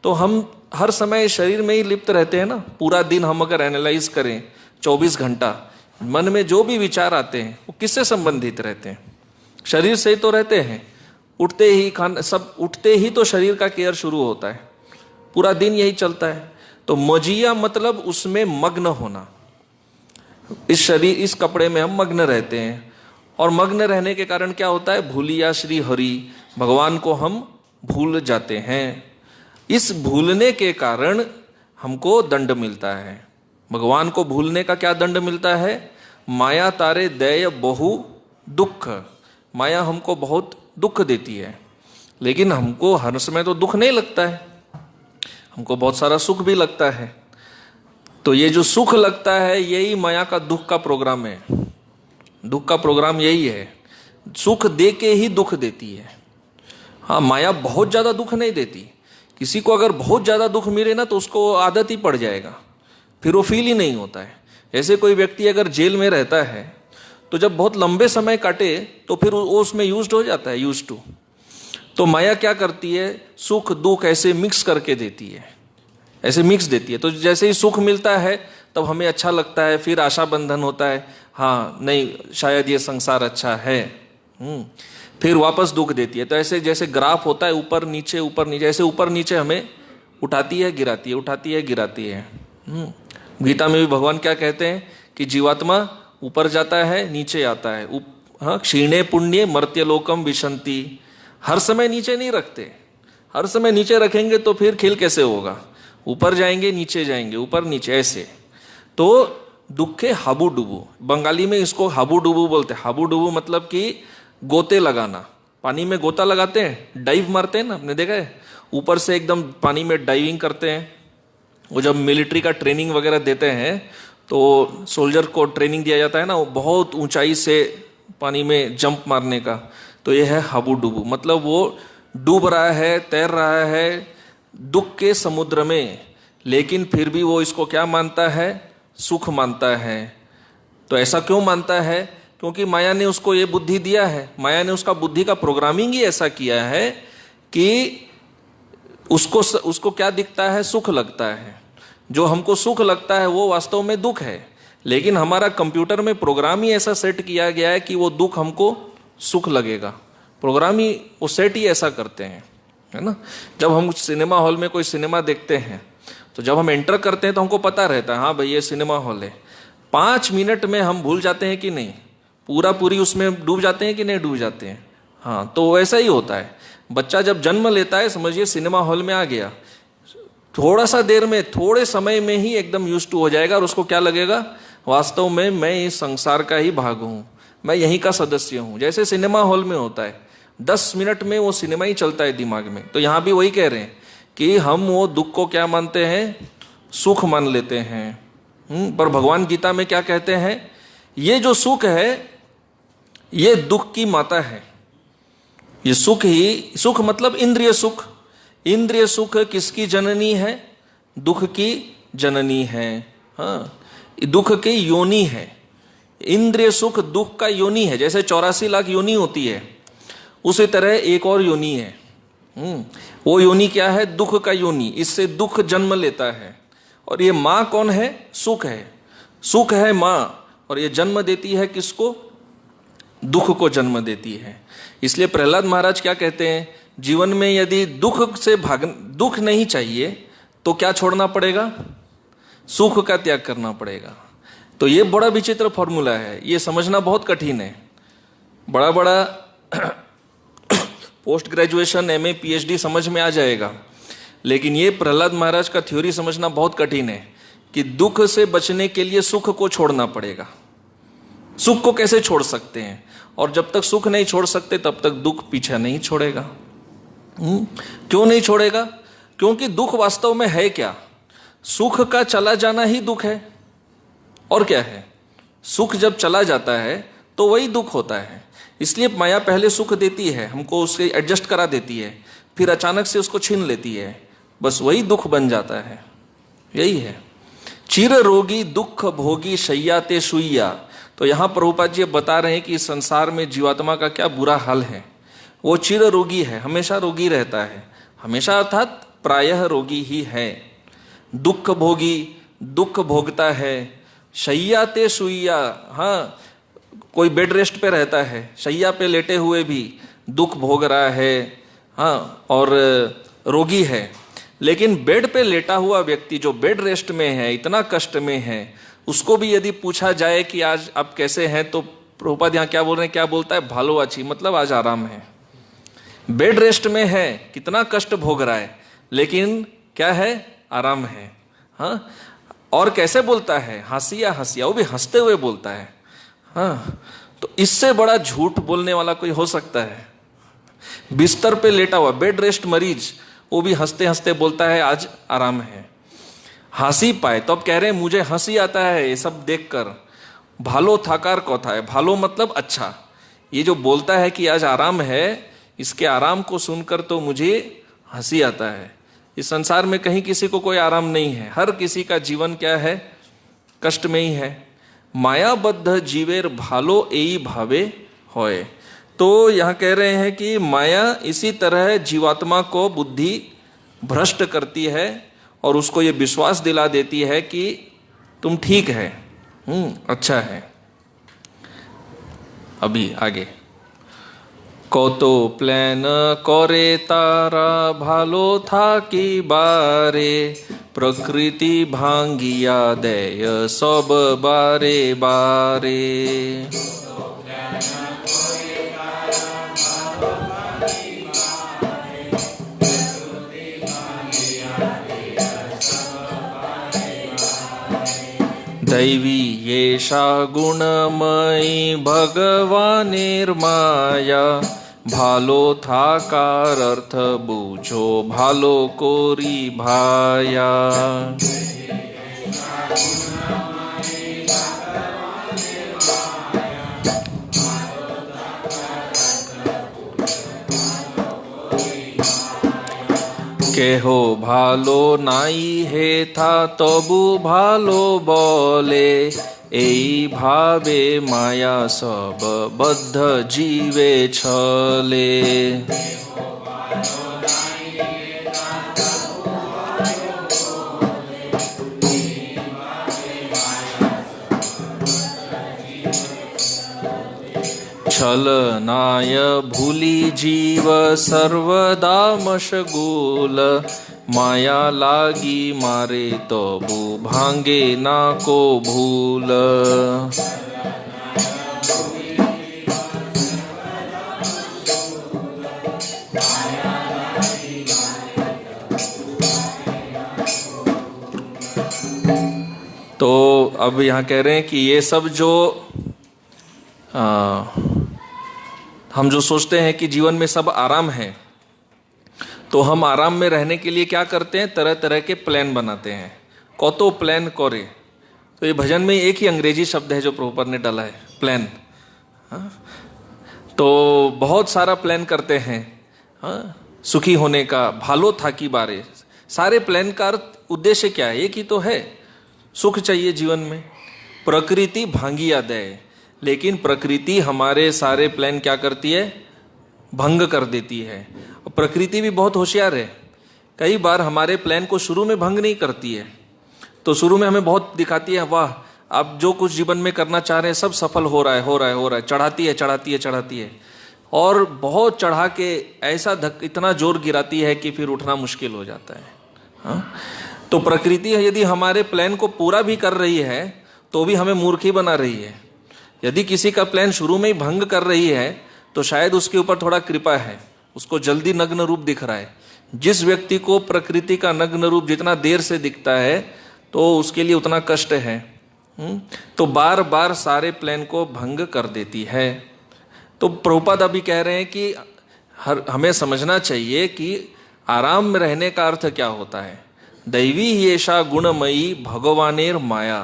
तो हम हर समय शरीर में ही लिप्त रहते हैं ना। पूरा दिन हम अगर एनालाइज करें 24 घंटा, मन में जो भी विचार आते हैं वो किससे संबंधित रहते हैं? शरीर से ही तो रहते हैं। उठते ही तो शरीर का केयर शुरू होता है, पूरा दिन यही चलता है। तो मजिया मतलब उसमें मग्न होना। इस कपड़े में हम मग्न रहते हैं, और मग्न रहने के कारण क्या होता है? भूलिया श्री हरि, भगवान को हम भूल जाते हैं। इस भूलने के कारण हमको दंड मिलता है। भगवान को भूलने का क्या दंड मिलता है? माया तारे दय बहु दुख, माया हमको बहुत दुख देती है। लेकिन हमको हर समय तो दुख नहीं लगता है, हमको बहुत सारा सुख भी लगता है। तो ये जो सुख लगता है यही माया का दुख का प्रोग्राम है। दुख का प्रोग्राम यही है, सुख दे के ही दुख देती है। हाँ, माया बहुत ज्यादा दुख नहीं देती। किसी को अगर बहुत ज्यादा दुख मिले ना तो उसको आदत ही पड़ जाएगा, फिर वो फील ही नहीं होता है। ऐसे कोई व्यक्ति अगर जेल में रहता है तो जब बहुत लंबे समय काटे तो फिर वो उसमें यूज्ड हो जाता है, यूज्ड टू। तो माया क्या करती है? सुख दुख ऐसे मिक्स करके देती है, ऐसे मिक्स देती है। तो जैसे ही सुख मिलता है तब हमें अच्छा लगता है, फिर आशा बंधन होता है, हाँ नहीं शायद ये संसार अच्छा है, फिर वापस दुख देती है। तो ऐसे जैसे ग्राफ होता है ऊपर नीचे ऊपर नीचे, ऐसे ऊपर नीचे हमें उठाती है गिराती है, उठाती है गिराती है। गीता में भी भगवान क्या कहते हैं कि जीवात्मा ऊपर जाता है नीचे आता है। हाँ, क्षीणे पुण्य मर्त्यलोकम विशंति, हर समय नीचे नहीं रखते। हर समय नीचे रखेंगे तो फिर खेल कैसे होगा, ऊपर जाएंगे नीचे जाएंगे ऊपर नीचे ऐसे। तो दुखे हाबू डुबू, बंगाली में इसको हाबू डुबू बोलते हैं। हाबू डुबू मतलब कि गोते लगाना, पानी में गोता लगाते हैं, डाइव मारते हैं ना, आपने देखा है, ऊपर से एकदम पानी में डाइविंग करते हैं। वो जब मिलिट्री का ट्रेनिंग वगैरह देते हैं तो सोल्जर को ट्रेनिंग दिया जाता है ना, वो बहुत ऊंचाई से पानी में जंप मारने का। तो ये है हाबू डुबू, मतलब वो डूब रहा है, तैर रहा है दुख के समुद्र में, लेकिन फिर भी वो इसको क्या मानता है, सुख मानता है। तो ऐसा क्यों मानता है, क्योंकि माया ने उसको ये बुद्धि दिया है, माया ने उसका बुद्धि का प्रोग्रामिंग ही ऐसा किया है कि उसको क्या दिखता है, सुख लगता है। जो हमको सुख लगता है वो वास्तव में दुख है, लेकिन हमारा कंप्यूटर में प्रोग्राम ही ऐसा सेट किया गया है कि वो दुख हमको सुख लगेगा। प्रोग्राम ही वो सेट ही ऐसा करते हैं, है ना। जब हम सिनेमा हॉल में कोई सिनेमा देखते हैं तो जब हम एंटर करते हैं तो हमको पता रहता है हाँ भाई ये सिनेमा हॉल है। 5 मिनट में हम भूल जाते हैं कि नहीं, पूरी उसमें डूब जाते हैं कि नहीं डूब जाते हैं। हाँ, तो वैसा ही होता है। बच्चा जब जन्म लेता है, समझिए सिनेमा हॉल में आ गया, थोड़ा सा देर में, थोड़े समय में ही एकदम यूज्ड टू हो जाएगा और उसको क्या लगेगा, वास्तव में मैं इस संसार का ही भाग हूँ, मैं यहीं का सदस्य हूँ। जैसे सिनेमा हॉल में होता है, 10 मिनट में वो सिनेमा ही चलता है दिमाग में। तो यहाँ भी वही कह रहे हैं कि हम वो दुख को क्या मानते हैं, सुख मान लेते हैं। पर भगवान गीता में क्या कहते हैं, ये जो सुख है ये दुख की माता है। ये सुख मतलब इंद्रिय सुख। इंद्रिय सुख किसकी जननी है, दुख की जननी है। हाँ, दुख की योनि है। इंद्रिय सुख दुख का योनि है। जैसे 84 लाख योनि होती है, उसी तरह एक और योनि है। वो योनि क्या है, दुख का योनि। इससे दुख जन्म लेता है। और ये माँ कौन है, सुख है। सुख है माँ, और ये जन्म देती है किसको, दुख को जन्म देती है। इसलिए प्रहलाद महाराज क्या कहते हैं, जीवन में यदि दुख नहीं चाहिए तो क्या छोड़ना पड़ेगा, सुख का त्याग करना पड़ेगा। तो ये बड़ा विचित्र फॉर्मूला है, ये समझना बहुत कठिन है। बड़ा बड़ा पोस्ट ग्रेजुएशन एमए पीएचडी समझ में आ जाएगा, लेकिन ये प्रहलाद महाराज का थ्योरी समझना बहुत कठिन है कि दुख से बचने के लिए सुख को छोड़ना पड़ेगा। सुख को कैसे छोड़ सकते हैं, और जब तक सुख नहीं छोड़ सकते तब तक दुख पीछा नहीं छोड़ेगा। क्यों नहीं छोड़ेगा, क्योंकि दुख वास्तव में है क्या, सुख का चला जाना ही दुख है। और क्या है, सुख जब चला जाता है तो वही दुख होता है। इसलिए माया पहले सुख देती है, हमको उससे एडजस्ट करा देती है, फिर अचानक से उसको छीन लेती है, बस वही दुख बन जाता है। यही है, चिर रोगी दुख भोगी शय्याते सुइया। तो यहां प्रभुपाद जी बता रहे हैं कि इस संसार में जीवात्मा का क्या बुरा हाल है। वो चिर रोगी है, हमेशा रोगी रहता है, हमेशा अर्थात प्रायः रोगी ही है। दुख भोगी, दुख भोगता है। शय्याते सुइया, हाँ, कोई बेड रेस्ट पे रहता है, शैया पे लेटे हुए भी दुख भोग रहा है, हाँ, और रोगी है। लेकिन बेड पे लेटा हुआ व्यक्ति जो बेड रेस्ट में है, इतना कष्ट में है, उसको भी यदि पूछा जाए कि आज आप कैसे हैं, तो प्रभुपाद यहाँ क्या बोल रहे हैं, क्या बोलता है, भालो अच्छी, मतलब आज आराम है। बेड रेस्ट में है, कितना कष्ट भोग रहा है, लेकिन क्या है, आराम है। हाँ, और कैसे बोलता है, हंसिया हंसिया, वो भी हंसते हुए बोलता है। हाँ, तो इससे बड़ा झूठ बोलने वाला कोई हो सकता है। बिस्तर पे लेटा हुआ बेड रेस्ट मरीज, वो भी हंसते हंसते बोलता है आज आराम है। हंसी पाए तो अब कह रहे हैं मुझे हंसी आता है ये सब देखकर। भालो थाकार कथा है, भालो मतलब अच्छा। ये जो बोलता है कि आज आराम है, इसके आराम को सुनकर तो मुझे हंसी आता है। इस संसार में कहीं किसी को कोई आराम नहीं है, हर किसी का जीवन क्या है, कष्ट में ही है। मायाबद्ध जीवेर भालो एई भावे होए। तो यहाँ कह रहे हैं कि माया इसी तरह जीवात्मा को बुद्धि भ्रष्ट करती है और उसको ये विश्वास दिला देती है कि तुम ठीक है, अच्छा है। अभी आगे, কত প্ল্যান করে তারা ভালো থাকি বারে, प्रकृति भांगिया देय सब बारे बारे। दैवी येषा गुणमयी भगवानेर्माया, भालो थाकार अर्थ बूझो भालो कोरी भाया। केहो भालो नाई हे था तबु भालो बोले, এই ভাবে মায়া সব বদ্ধ জীবে ছলে। छलनाय भूली जीव सर्वदा मशगूल, माया लागी मारे तबु भांगे ना को भूल। तो अब यहाँ कह रहे हैं कि ये सब जो हम जो सोचते हैं कि जीवन में सब आराम है, तो हम आराम में रहने के लिए क्या करते हैं, तरह तरह के प्लान बनाते हैं। कतो प्लान करे, तो ये भजन में एक ही अंग्रेजी शब्द है जो प्रभुपाद ने डाला है, प्लान। तो बहुत सारा प्लान करते हैं सुखी होने का, भालो थाकी बारे। सारे प्लान का उद्देश्य क्या है, एक ही तो है, सुख चाहिए जीवन में। प्रकृति भांगिया दे, लेकिन प्रकृति हमारे सारे प्लान क्या करती है, भंग कर देती है। प्रकृति भी बहुत होशियार है, कई बार हमारे प्लान को शुरू में भंग नहीं करती है। तो शुरू में हमें बहुत दिखाती है, वाह आप जो कुछ जीवन में करना चाह रहे हैं सब सफल हो रहा है, हो रहा है, हो रहा है, चढ़ाती है चढ़ाती है चढ़ाती है, और बहुत चढ़ा के ऐसा इतना जोर गिराती है कि फिर उठना मुश्किल हो जाता है। हाँ? तो प्रकृति यदि हमारे प्लान को पूरा भी कर रही है तो भी हमें मूर्ख ही बना रही है। यदि किसी का प्लान शुरू में ही भंग कर रही है तो शायद उसके ऊपर थोड़ा कृपा है, उसको जल्दी नग्न रूप दिख रहा है। जिस व्यक्ति को प्रकृति का नग्न रूप जितना देर से दिखता है तो उसके लिए उतना कष्ट है। तो बार बार सारे प्लान को भंग कर देती है। तो प्रभुपाद अभी कह रहे हैं कि हमें समझना चाहिए कि आराम में रहने का अर्थ क्या होता है। दैवी येषा गुणमयी भगवानेर माया,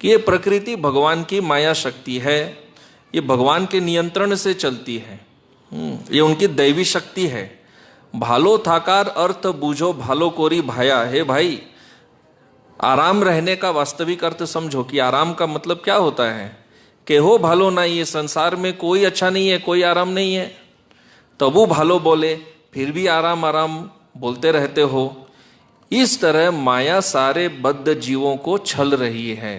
कि ये प्रकृति भगवान की माया शक्ति है, ये भगवान के नियंत्रण से चलती है, ये उनकी दैवी शक्ति है। भालो थाकार अर्थ बूझो भालो कोरी भाया। हे भाई, आराम रहने का वास्तविक अर्थ समझो कि आराम का मतलब क्या होता है। कि हो भालो ना, ये संसार में कोई अच्छा नहीं है, कोई आराम नहीं है, तबु भालो बोले, फिर भी आराम आराम बोलते रहते हो। इस तरह माया सारे बद्ध जीवों को छल रही है।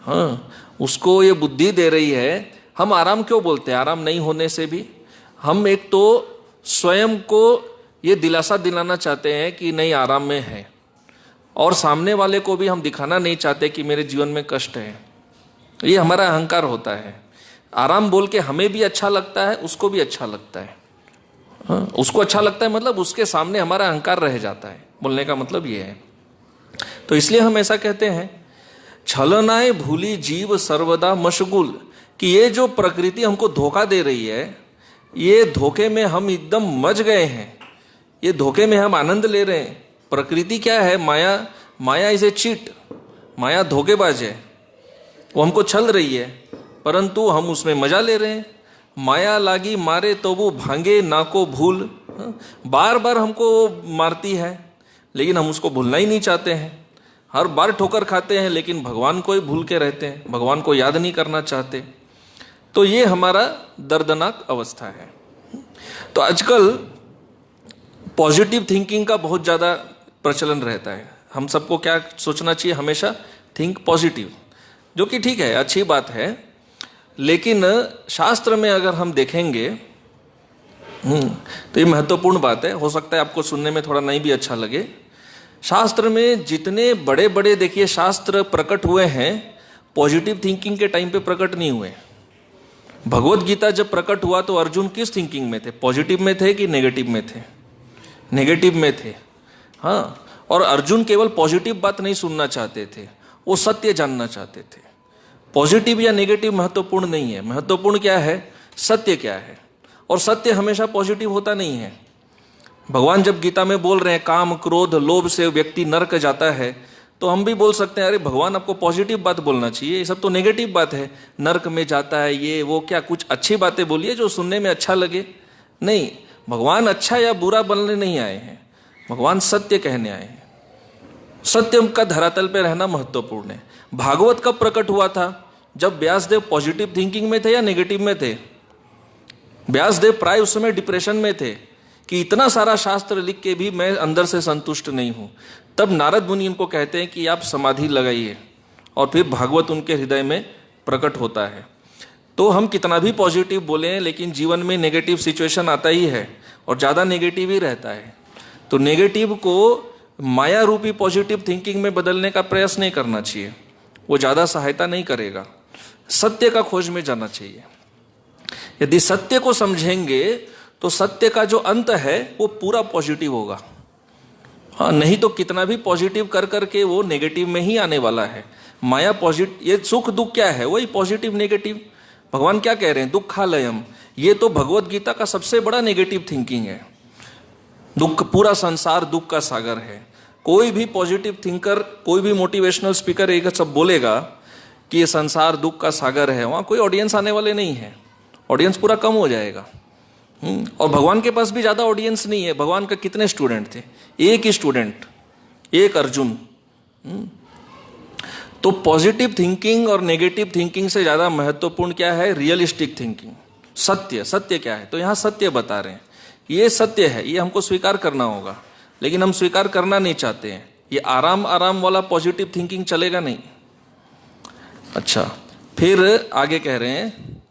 हाँ, उसको ये बुद्धि दे रही है। हम आराम क्यों बोलते हैं, आराम नहीं होने से भी हम एक तो स्वयं को ये दिलासा दिलाना चाहते हैं कि नहीं आराम में है, और सामने वाले को भी हम दिखाना नहीं चाहते कि मेरे जीवन में कष्ट है। ये हमारा अहंकार होता है। आराम बोल के हमें भी अच्छा लगता है, उसको भी अच्छा लगता है। हाँ, उसको अच्छा लगता है मतलब उसके सामने हमारा अहंकार रह जाता है, बोलने का मतलब ये है। तो इसलिए हम ऐसा कहते हैं, छलनाए भूली जीव सर्वदा मशगुल, कि ये जो प्रकृति हमको धोखा दे रही है, ये धोखे में हम एकदम मच गए हैं, ये धोखे में हम आनंद ले रहे हैं। प्रकृति क्या है, माया। माया इज ए चीट, माया धोखेबाज है, वो हमको छल रही है, परंतु हम उसमें मजा ले रहे हैं। माया लागी मारे तो वो भांगे ना को भूल, बार बार हमको मारती है लेकिन हम उसको भूलना ही नहीं चाहते हैं। हर बार ठोकर खाते हैं लेकिन भगवान को ही भूल के रहते हैं, भगवान को याद नहीं करना चाहते। तो ये हमारा दर्दनाक अवस्था है। तो आजकल पॉजिटिव थिंकिंग का बहुत ज़्यादा प्रचलन रहता है। हम सबको क्या सोचना चाहिए, हमेशा थिंक पॉजिटिव, जो कि ठीक है, अच्छी बात है। लेकिन शास्त्र में अगर हम देखेंगे तो ये महत्वपूर्ण बात है। हो सकता है आपको सुनने में थोड़ा नहीं भी अच्छा लगे। शास्त्र में जितने बड़े बड़े देखिए शास्त्र प्रकट हुए हैं, पॉजिटिव थिंकिंग के टाइम पे प्रकट नहीं हुए। भगवत गीता जब प्रकट हुआ तो अर्जुन किस थिंकिंग में थे? पॉजिटिव में थे कि नेगेटिव में थे? नेगेटिव में थे। हाँ, और अर्जुन केवल पॉजिटिव बात नहीं सुनना चाहते थे, वो सत्य जानना चाहते थे। पॉजिटिव या नेगेटिव महत्वपूर्ण नहीं है, महत्वपूर्ण क्या है? सत्य क्या है। और सत्य हमेशा पॉजिटिव होता नहीं है। भगवान जब गीता में बोल रहे हैं काम क्रोध लोभ से व्यक्ति नरक जाता है, तो हम भी बोल सकते हैं अरे भगवान आपको पॉजिटिव बात बोलना चाहिए, ये सब तो नेगेटिव बात है, नरक में जाता है ये वो, क्या कुछ अच्छी बातें बोलिए जो सुनने में अच्छा लगे। नहीं, भगवान अच्छा या बुरा बोलने नहीं आए हैं, भगवान सत्य कहने आए हैं। सत्य का धरातल पे रहना महत्वपूर्ण है। भागवत कब प्रकट हुआ था? जब व्यासदेव पॉजिटिव थिंकिंग में थे या नेगेटिव में थे? व्यासदेव प्राय उस समय डिप्रेशन में थे कि इतना सारा शास्त्र लिख के भी मैं अंदर से संतुष्ट नहीं हूं। तब नारद मुनि इनको कहते हैं कि आप समाधि लगाइए, और फिर भागवत उनके हृदय में प्रकट होता है। तो हम कितना भी पॉजिटिव बोलें, लेकिन जीवन में नेगेटिव सिचुएशन आता ही है और ज़्यादा नेगेटिव ही रहता है। तो नेगेटिव को माया रूपी पॉजिटिव थिंकिंग में बदलने का प्रयास नहीं करना चाहिए, वो ज़्यादा सहायता नहीं करेगा। सत्य का खोज में जाना चाहिए। यदि सत्य को समझेंगे तो सत्य का जो अंत है वो पूरा पॉजिटिव होगा। हाँ, नहीं तो कितना भी पॉजिटिव कर करके वो नेगेटिव में ही आने वाला है। माया पॉजिटिव, ये सुख दुख क्या है? वही पॉजिटिव नेगेटिव। भगवान क्या कह रहे हैं? दुखालयम। ये तो भगवत गीता का सबसे बड़ा नेगेटिव थिंकिंग है। दुख, पूरा संसार दुख का सागर है। कोई भी पॉजिटिव थिंकर, कोई भी मोटिवेशनल स्पीकर एक सब बोलेगा कि ये संसार दुख का सागर है, वहां कोई ऑडियंस आने वाले नहीं है, ऑडियंस पूरा कम हो जाएगा। और भगवान के पास भी ज्यादा ऑडियंस नहीं है। भगवान का कितने स्टूडेंट थे? एक ही स्टूडेंट, एक अर्जुन। तो पॉजिटिव थिंकिंग और नेगेटिव थिंकिंग से ज्यादा महत्वपूर्ण क्या है? Realistic thinking. सत्य, सत्य क्या है? तो यहां सत्य बता रहे हैं, ये सत्य है, ये हमको स्वीकार करना होगा, लेकिन हम स्वीकार करना नहीं चाहते हैं। ये आराम आराम वाला पॉजिटिव थिंकिंग चलेगा नहीं। अच्छा, फिर आगे कह रहे हैं,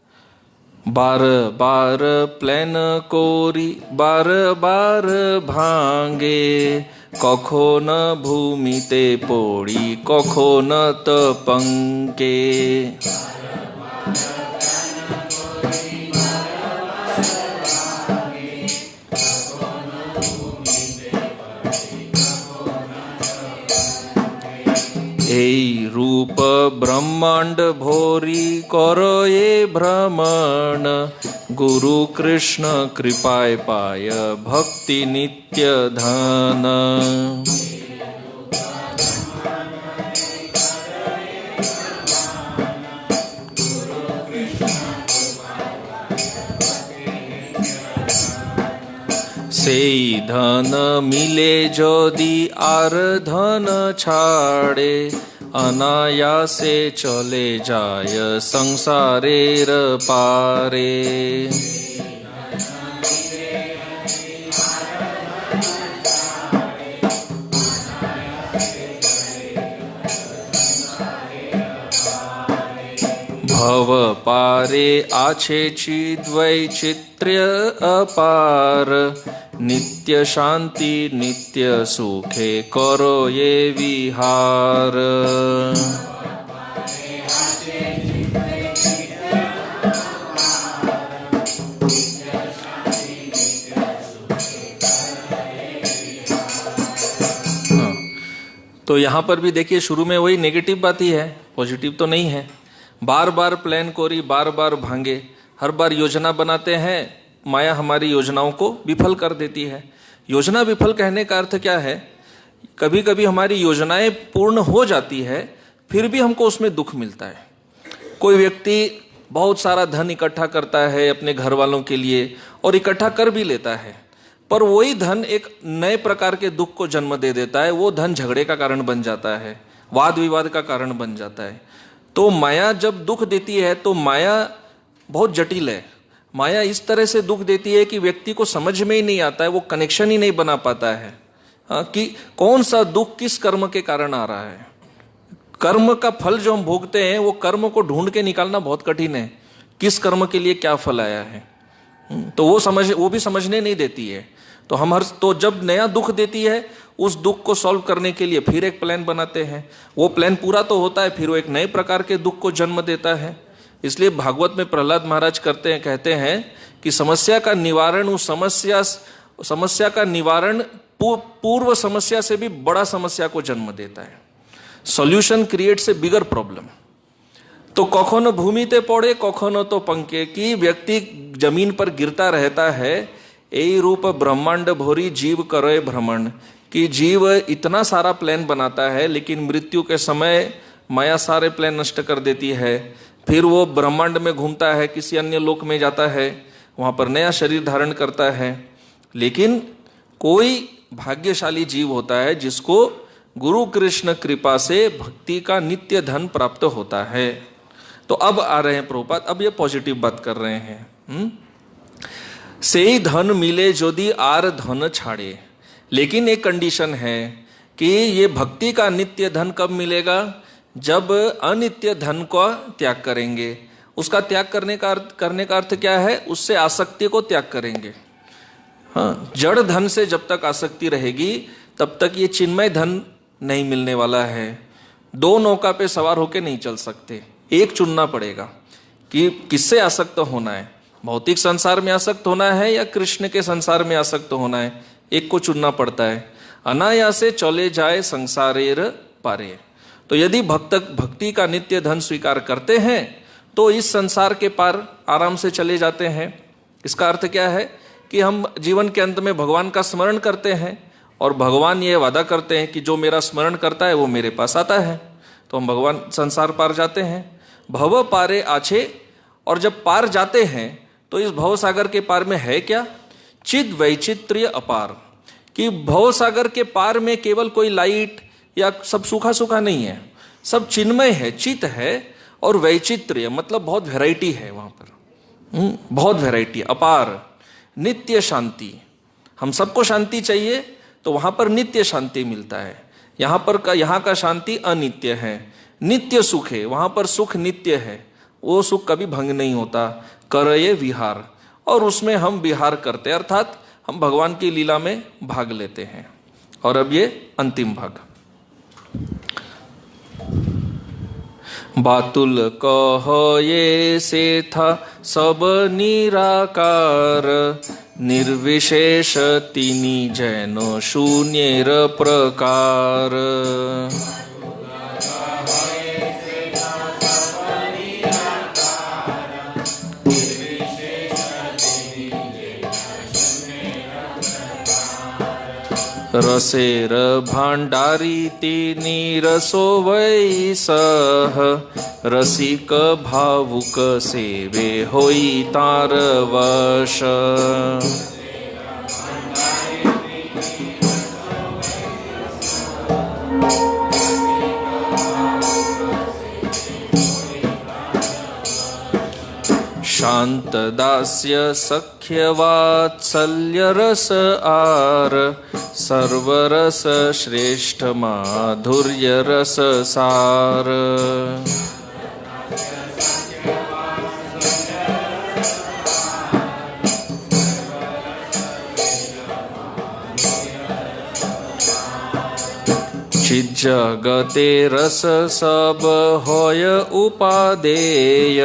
बार बार प्लेन कोरी बार बार भांगे, कखो न भूमिते पोड़ी कखो न तपंके। এই रूप ब्रह्मांड भोरी करो ये भ्रमण, गुरु कृष्ण कृपाय पाय भक्ति नित्य धन। সেই ধন মিলে যদি আর ধন ছাড়ে, অনায়াসে চলে যায় সংসারের পারে। भव पारे आछे चिद्वैचित्र्य अपार, नित्य शांति नित्य सुखे करो ये विहार। तो यहाँ पर भी देखिए शुरू में वही नेगेटिव बात ही है, पॉजिटिव तो नहीं है। बार बार प्लान कोरी बार बार भांगे, हर बार योजना बनाते हैं, माया हमारी योजनाओं को विफल कर देती है। योजना विफल कहने का अर्थ क्या है? कभी कभी हमारी योजनाएं पूर्ण हो जाती है, फिर भी हमको उसमें दुख मिलता है। कोई व्यक्ति बहुत सारा धन इकट्ठा करता है अपने घर वालों के लिए और इकट्ठा कर भी लेता है, पर वही धन एक नए प्रकार के दुख को जन्म दे देता है। वो धन झगड़े का कारण बन जाता है, वाद विवाद का कारण बन जाता है। तो माया जब दुख देती है तो माया बहुत जटिल है। माया इस तरह से दुख देती है कि व्यक्ति को समझ में ही नहीं आता है, वो कनेक्शन ही नहीं बना पाता है कि कौन सा दुख किस कर्म के कारण आ रहा है। कर्म का फल जो हम भोगते हैं वो कर्म को ढूंढ के निकालना बहुत कठिन है, किस कर्म के लिए क्या फल आया है। तो वो भी समझने नहीं देती है। तो जब नया दुख देती है, उस दुख को सॉल्व करने के लिए फिर एक प्लान बनाते हैं। वो प्लान पूरा तो होता है, फिर वो एक नए प्रकार के दुख को जन्म देता है। इसलिए भागवत में प्रहलाद महाराज कहते हैं कि समस्या का निवारण, उस समस्या का निवारण पूर्व समस्या से भी बड़ा समस्या को जन्म देता है। Solution creates a bigger problem. तो कखनो भूमिते पड़े कखनो तो पंखे, की व्यक्ति जमीन पर गिरता रहता है। यही रूप ब्रह्मांड भोरी जीव करे भ्रमण, कि जीव इतना सारा प्लान बनाता है, लेकिन मृत्यु के समय माया सारे प्लान नष्ट कर देती है। फिर वो ब्रह्मांड में घूमता है, किसी अन्य लोक में जाता है, वहाँ पर नया शरीर धारण करता है। लेकिन कोई भाग्यशाली जीव होता है जिसको गुरु कृष्ण कृपा से भक्ति का नित्य धन प्राप्त होता है। तो अब आ रहे हैं प्रभुपाद, अब ये पॉजिटिव बात कर रहे हैं। से ही धन मिले यदि आर धन छाड़े, लेकिन एक कंडीशन है कि ये भक्ति का नित्य धन कब मिलेगा? जब अनित्य धन को त्याग करेंगे। उसका त्याग करने का अर्थ क्या है? उससे आसक्ति को त्याग करेंगे। हाँ, जड़ धन से जब तक आसक्ति रहेगी तब तक ये चिन्मय धन नहीं मिलने वाला है। दो नौका पे सवार होके नहीं चल सकते, एक चुनना पड़ेगा कि किससे आसक्त होना है। भौतिक संसार में आसक्त होना है या कृष्ण के संसार में आसक्त होना है, एक को चुनना पड़ता है। अनायासे चले जाए संसारेर पारे। तो यदि भक्ति का नित्य धन स्वीकार करते हैं तो इस संसार के पार आराम से चले जाते हैं। इसका अर्थ क्या है कि हम जीवन के अंत में भगवान का स्मरण करते हैं और भगवान ये वादा करते हैं कि जो मेरा स्मरण करता है वो मेरे पास आता है, तो हम भगवान संसार पार जाते हैं। भव पारे आछे, और जब पार जाते हैं तो इस भव सागर के पार में है क्या? चिद वैचित्र्य अपार, कि भव सागर के पार में केवल कोई लाइट या सब सूखा सूखा नहीं है, सब चिन्मय है, चित है। और वैचित्र्य मतलब बहुत वैरायटी है वहां पर, बहुत वैरायटी, अपार। नित्य शांति, हम सबको शांति चाहिए तो वहां पर नित्य शांति मिलता है। यहाँ का शांति अनित्य है। नित्य सुख है, वहां पर सुख नित्य है, वो सुख कभी भंग नहीं होता। करये विहार, और उसमें हम विहार करते, अर्थात हम भगवान की लीला में भाग लेते हैं। और अब ये अंतिम भाग। बातुल कह ये से था सब निराकार, निर्विशेष तिनी जैनो शून्येर प्रकार। रसेर भांडारी तिनी रसो वै सह, रसिक भावुक सेवे होई तार वश। शांत दास्य सख्य वात्सल्य रस आर, सर्वरस श्रेष्ठ माधुर्य रस सार। चिद जगते रस सब होय उपादेय,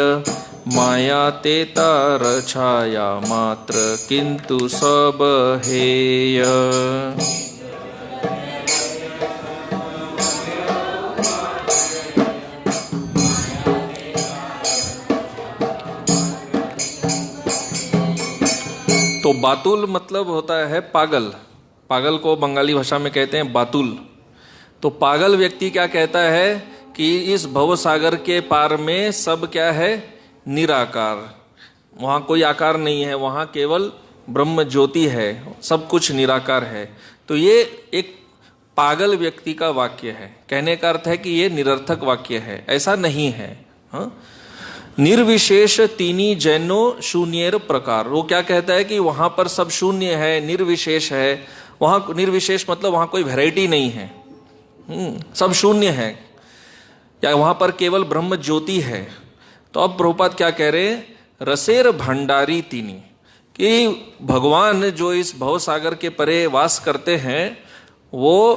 माया ते तार छाया मात्र किंतु सब हेय। तो बातुल मतलब होता है पागल। पागल को बंगाली भाषा में कहते हैं बातुल। तो पागल व्यक्ति क्या कहता है कि इस भव सागर के पार में सब क्या है? निराकार। वहाँ कोई आकार नहीं है, वहाँ केवल ब्रह्म ज्योति है, सब कुछ निराकार है। तो ये एक पागल व्यक्ति का वाक्य है। कहने का अर्थ है कि ये निरर्थक वाक्य है, ऐसा नहीं है। हाँ? निर्विशेष तीनी जैनो शून्येर प्रकार। वो क्या कहता है कि वहाँ पर सब शून्य है, निर्विशेष है। वहाँ निर्विशेष मतलब वहाँ कोई वैरायटी नहीं है, सब शून्य है, या वहाँ पर केवल ब्रह्म ज्योति है। तो अब प्रभुपाद क्या कह रहे हैं? रसेर भंडारी तीनी, कि भगवान जो इस भवसागर के परे वास करते हैं वो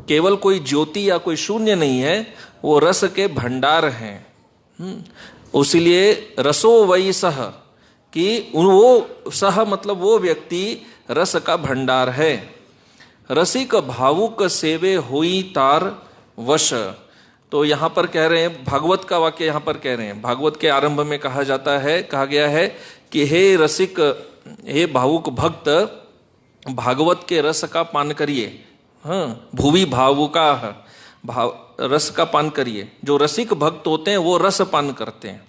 केवल कोई ज्योति या कोई शून्य नहीं है, वो रस के भंडार हैं। उसीलिए रसो वही सह, कि वो सह मतलब वो व्यक्ति रस का भंडार है। रसिक भावुक सेवे हुई तार वश। तो यहाँ पर कह रहे हैं, भागवत का वाक्य यहाँ पर कह रहे हैं, भागवत के आरंभ में कहा जाता है, कहा गया है कि हे रसिक, हे भावुक भक्त, भागवत के रस का पान करिए। हाँ, भुवि भावुका, रस का पान करिए। जो रसिक भक्त होते हैं वो रस पान करते हैं,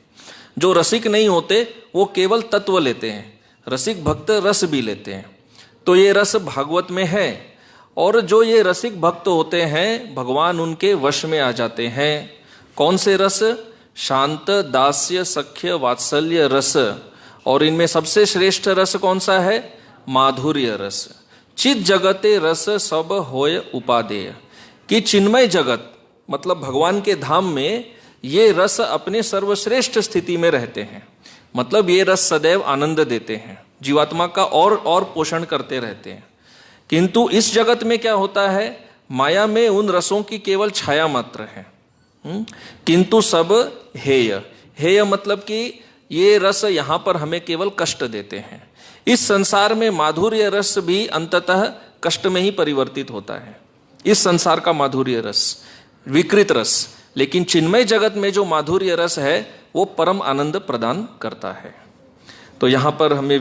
जो रसिक नहीं होते वो केवल तत्व लेते हैं। रसिक भक्त रस भी लेते हैं। तो ये रस भागवत में है, और जो ये रसिक भक्त होते हैं भगवान उनके वश में आ जाते हैं। कौन से रस? शांत, दास्य, सख्य, वात्सल्य रस। और इनमें सबसे श्रेष्ठ रस कौन सा है? माधुर्य रस। चित जगते रस सब होय उपादेय, कि चिन्मय जगत मतलब भगवान के धाम में ये रस अपने सर्वश्रेष्ठ स्थिति में रहते हैं। मतलब ये रस सदैव आनंद देते हैं, जीवात्मा का और पोषण करते रहते हैं। किंतु इस जगत में क्या होता है, माया में उन रसों की केवल छाया मात्र है। किंतु सब हेय। हेय मतलब कि ये रस यहाँ पर हमें केवल कष्ट देते हैं। इस संसार में माधुर्य रस भी अंततः कष्ट में ही परिवर्तित होता है। इस संसार का माधुर्य रस विकृत रस, लेकिन चिन्मय जगत में जो माधुर्य रस है वो परम आनंद प्रदान करता है। तो यहाँ पर हमें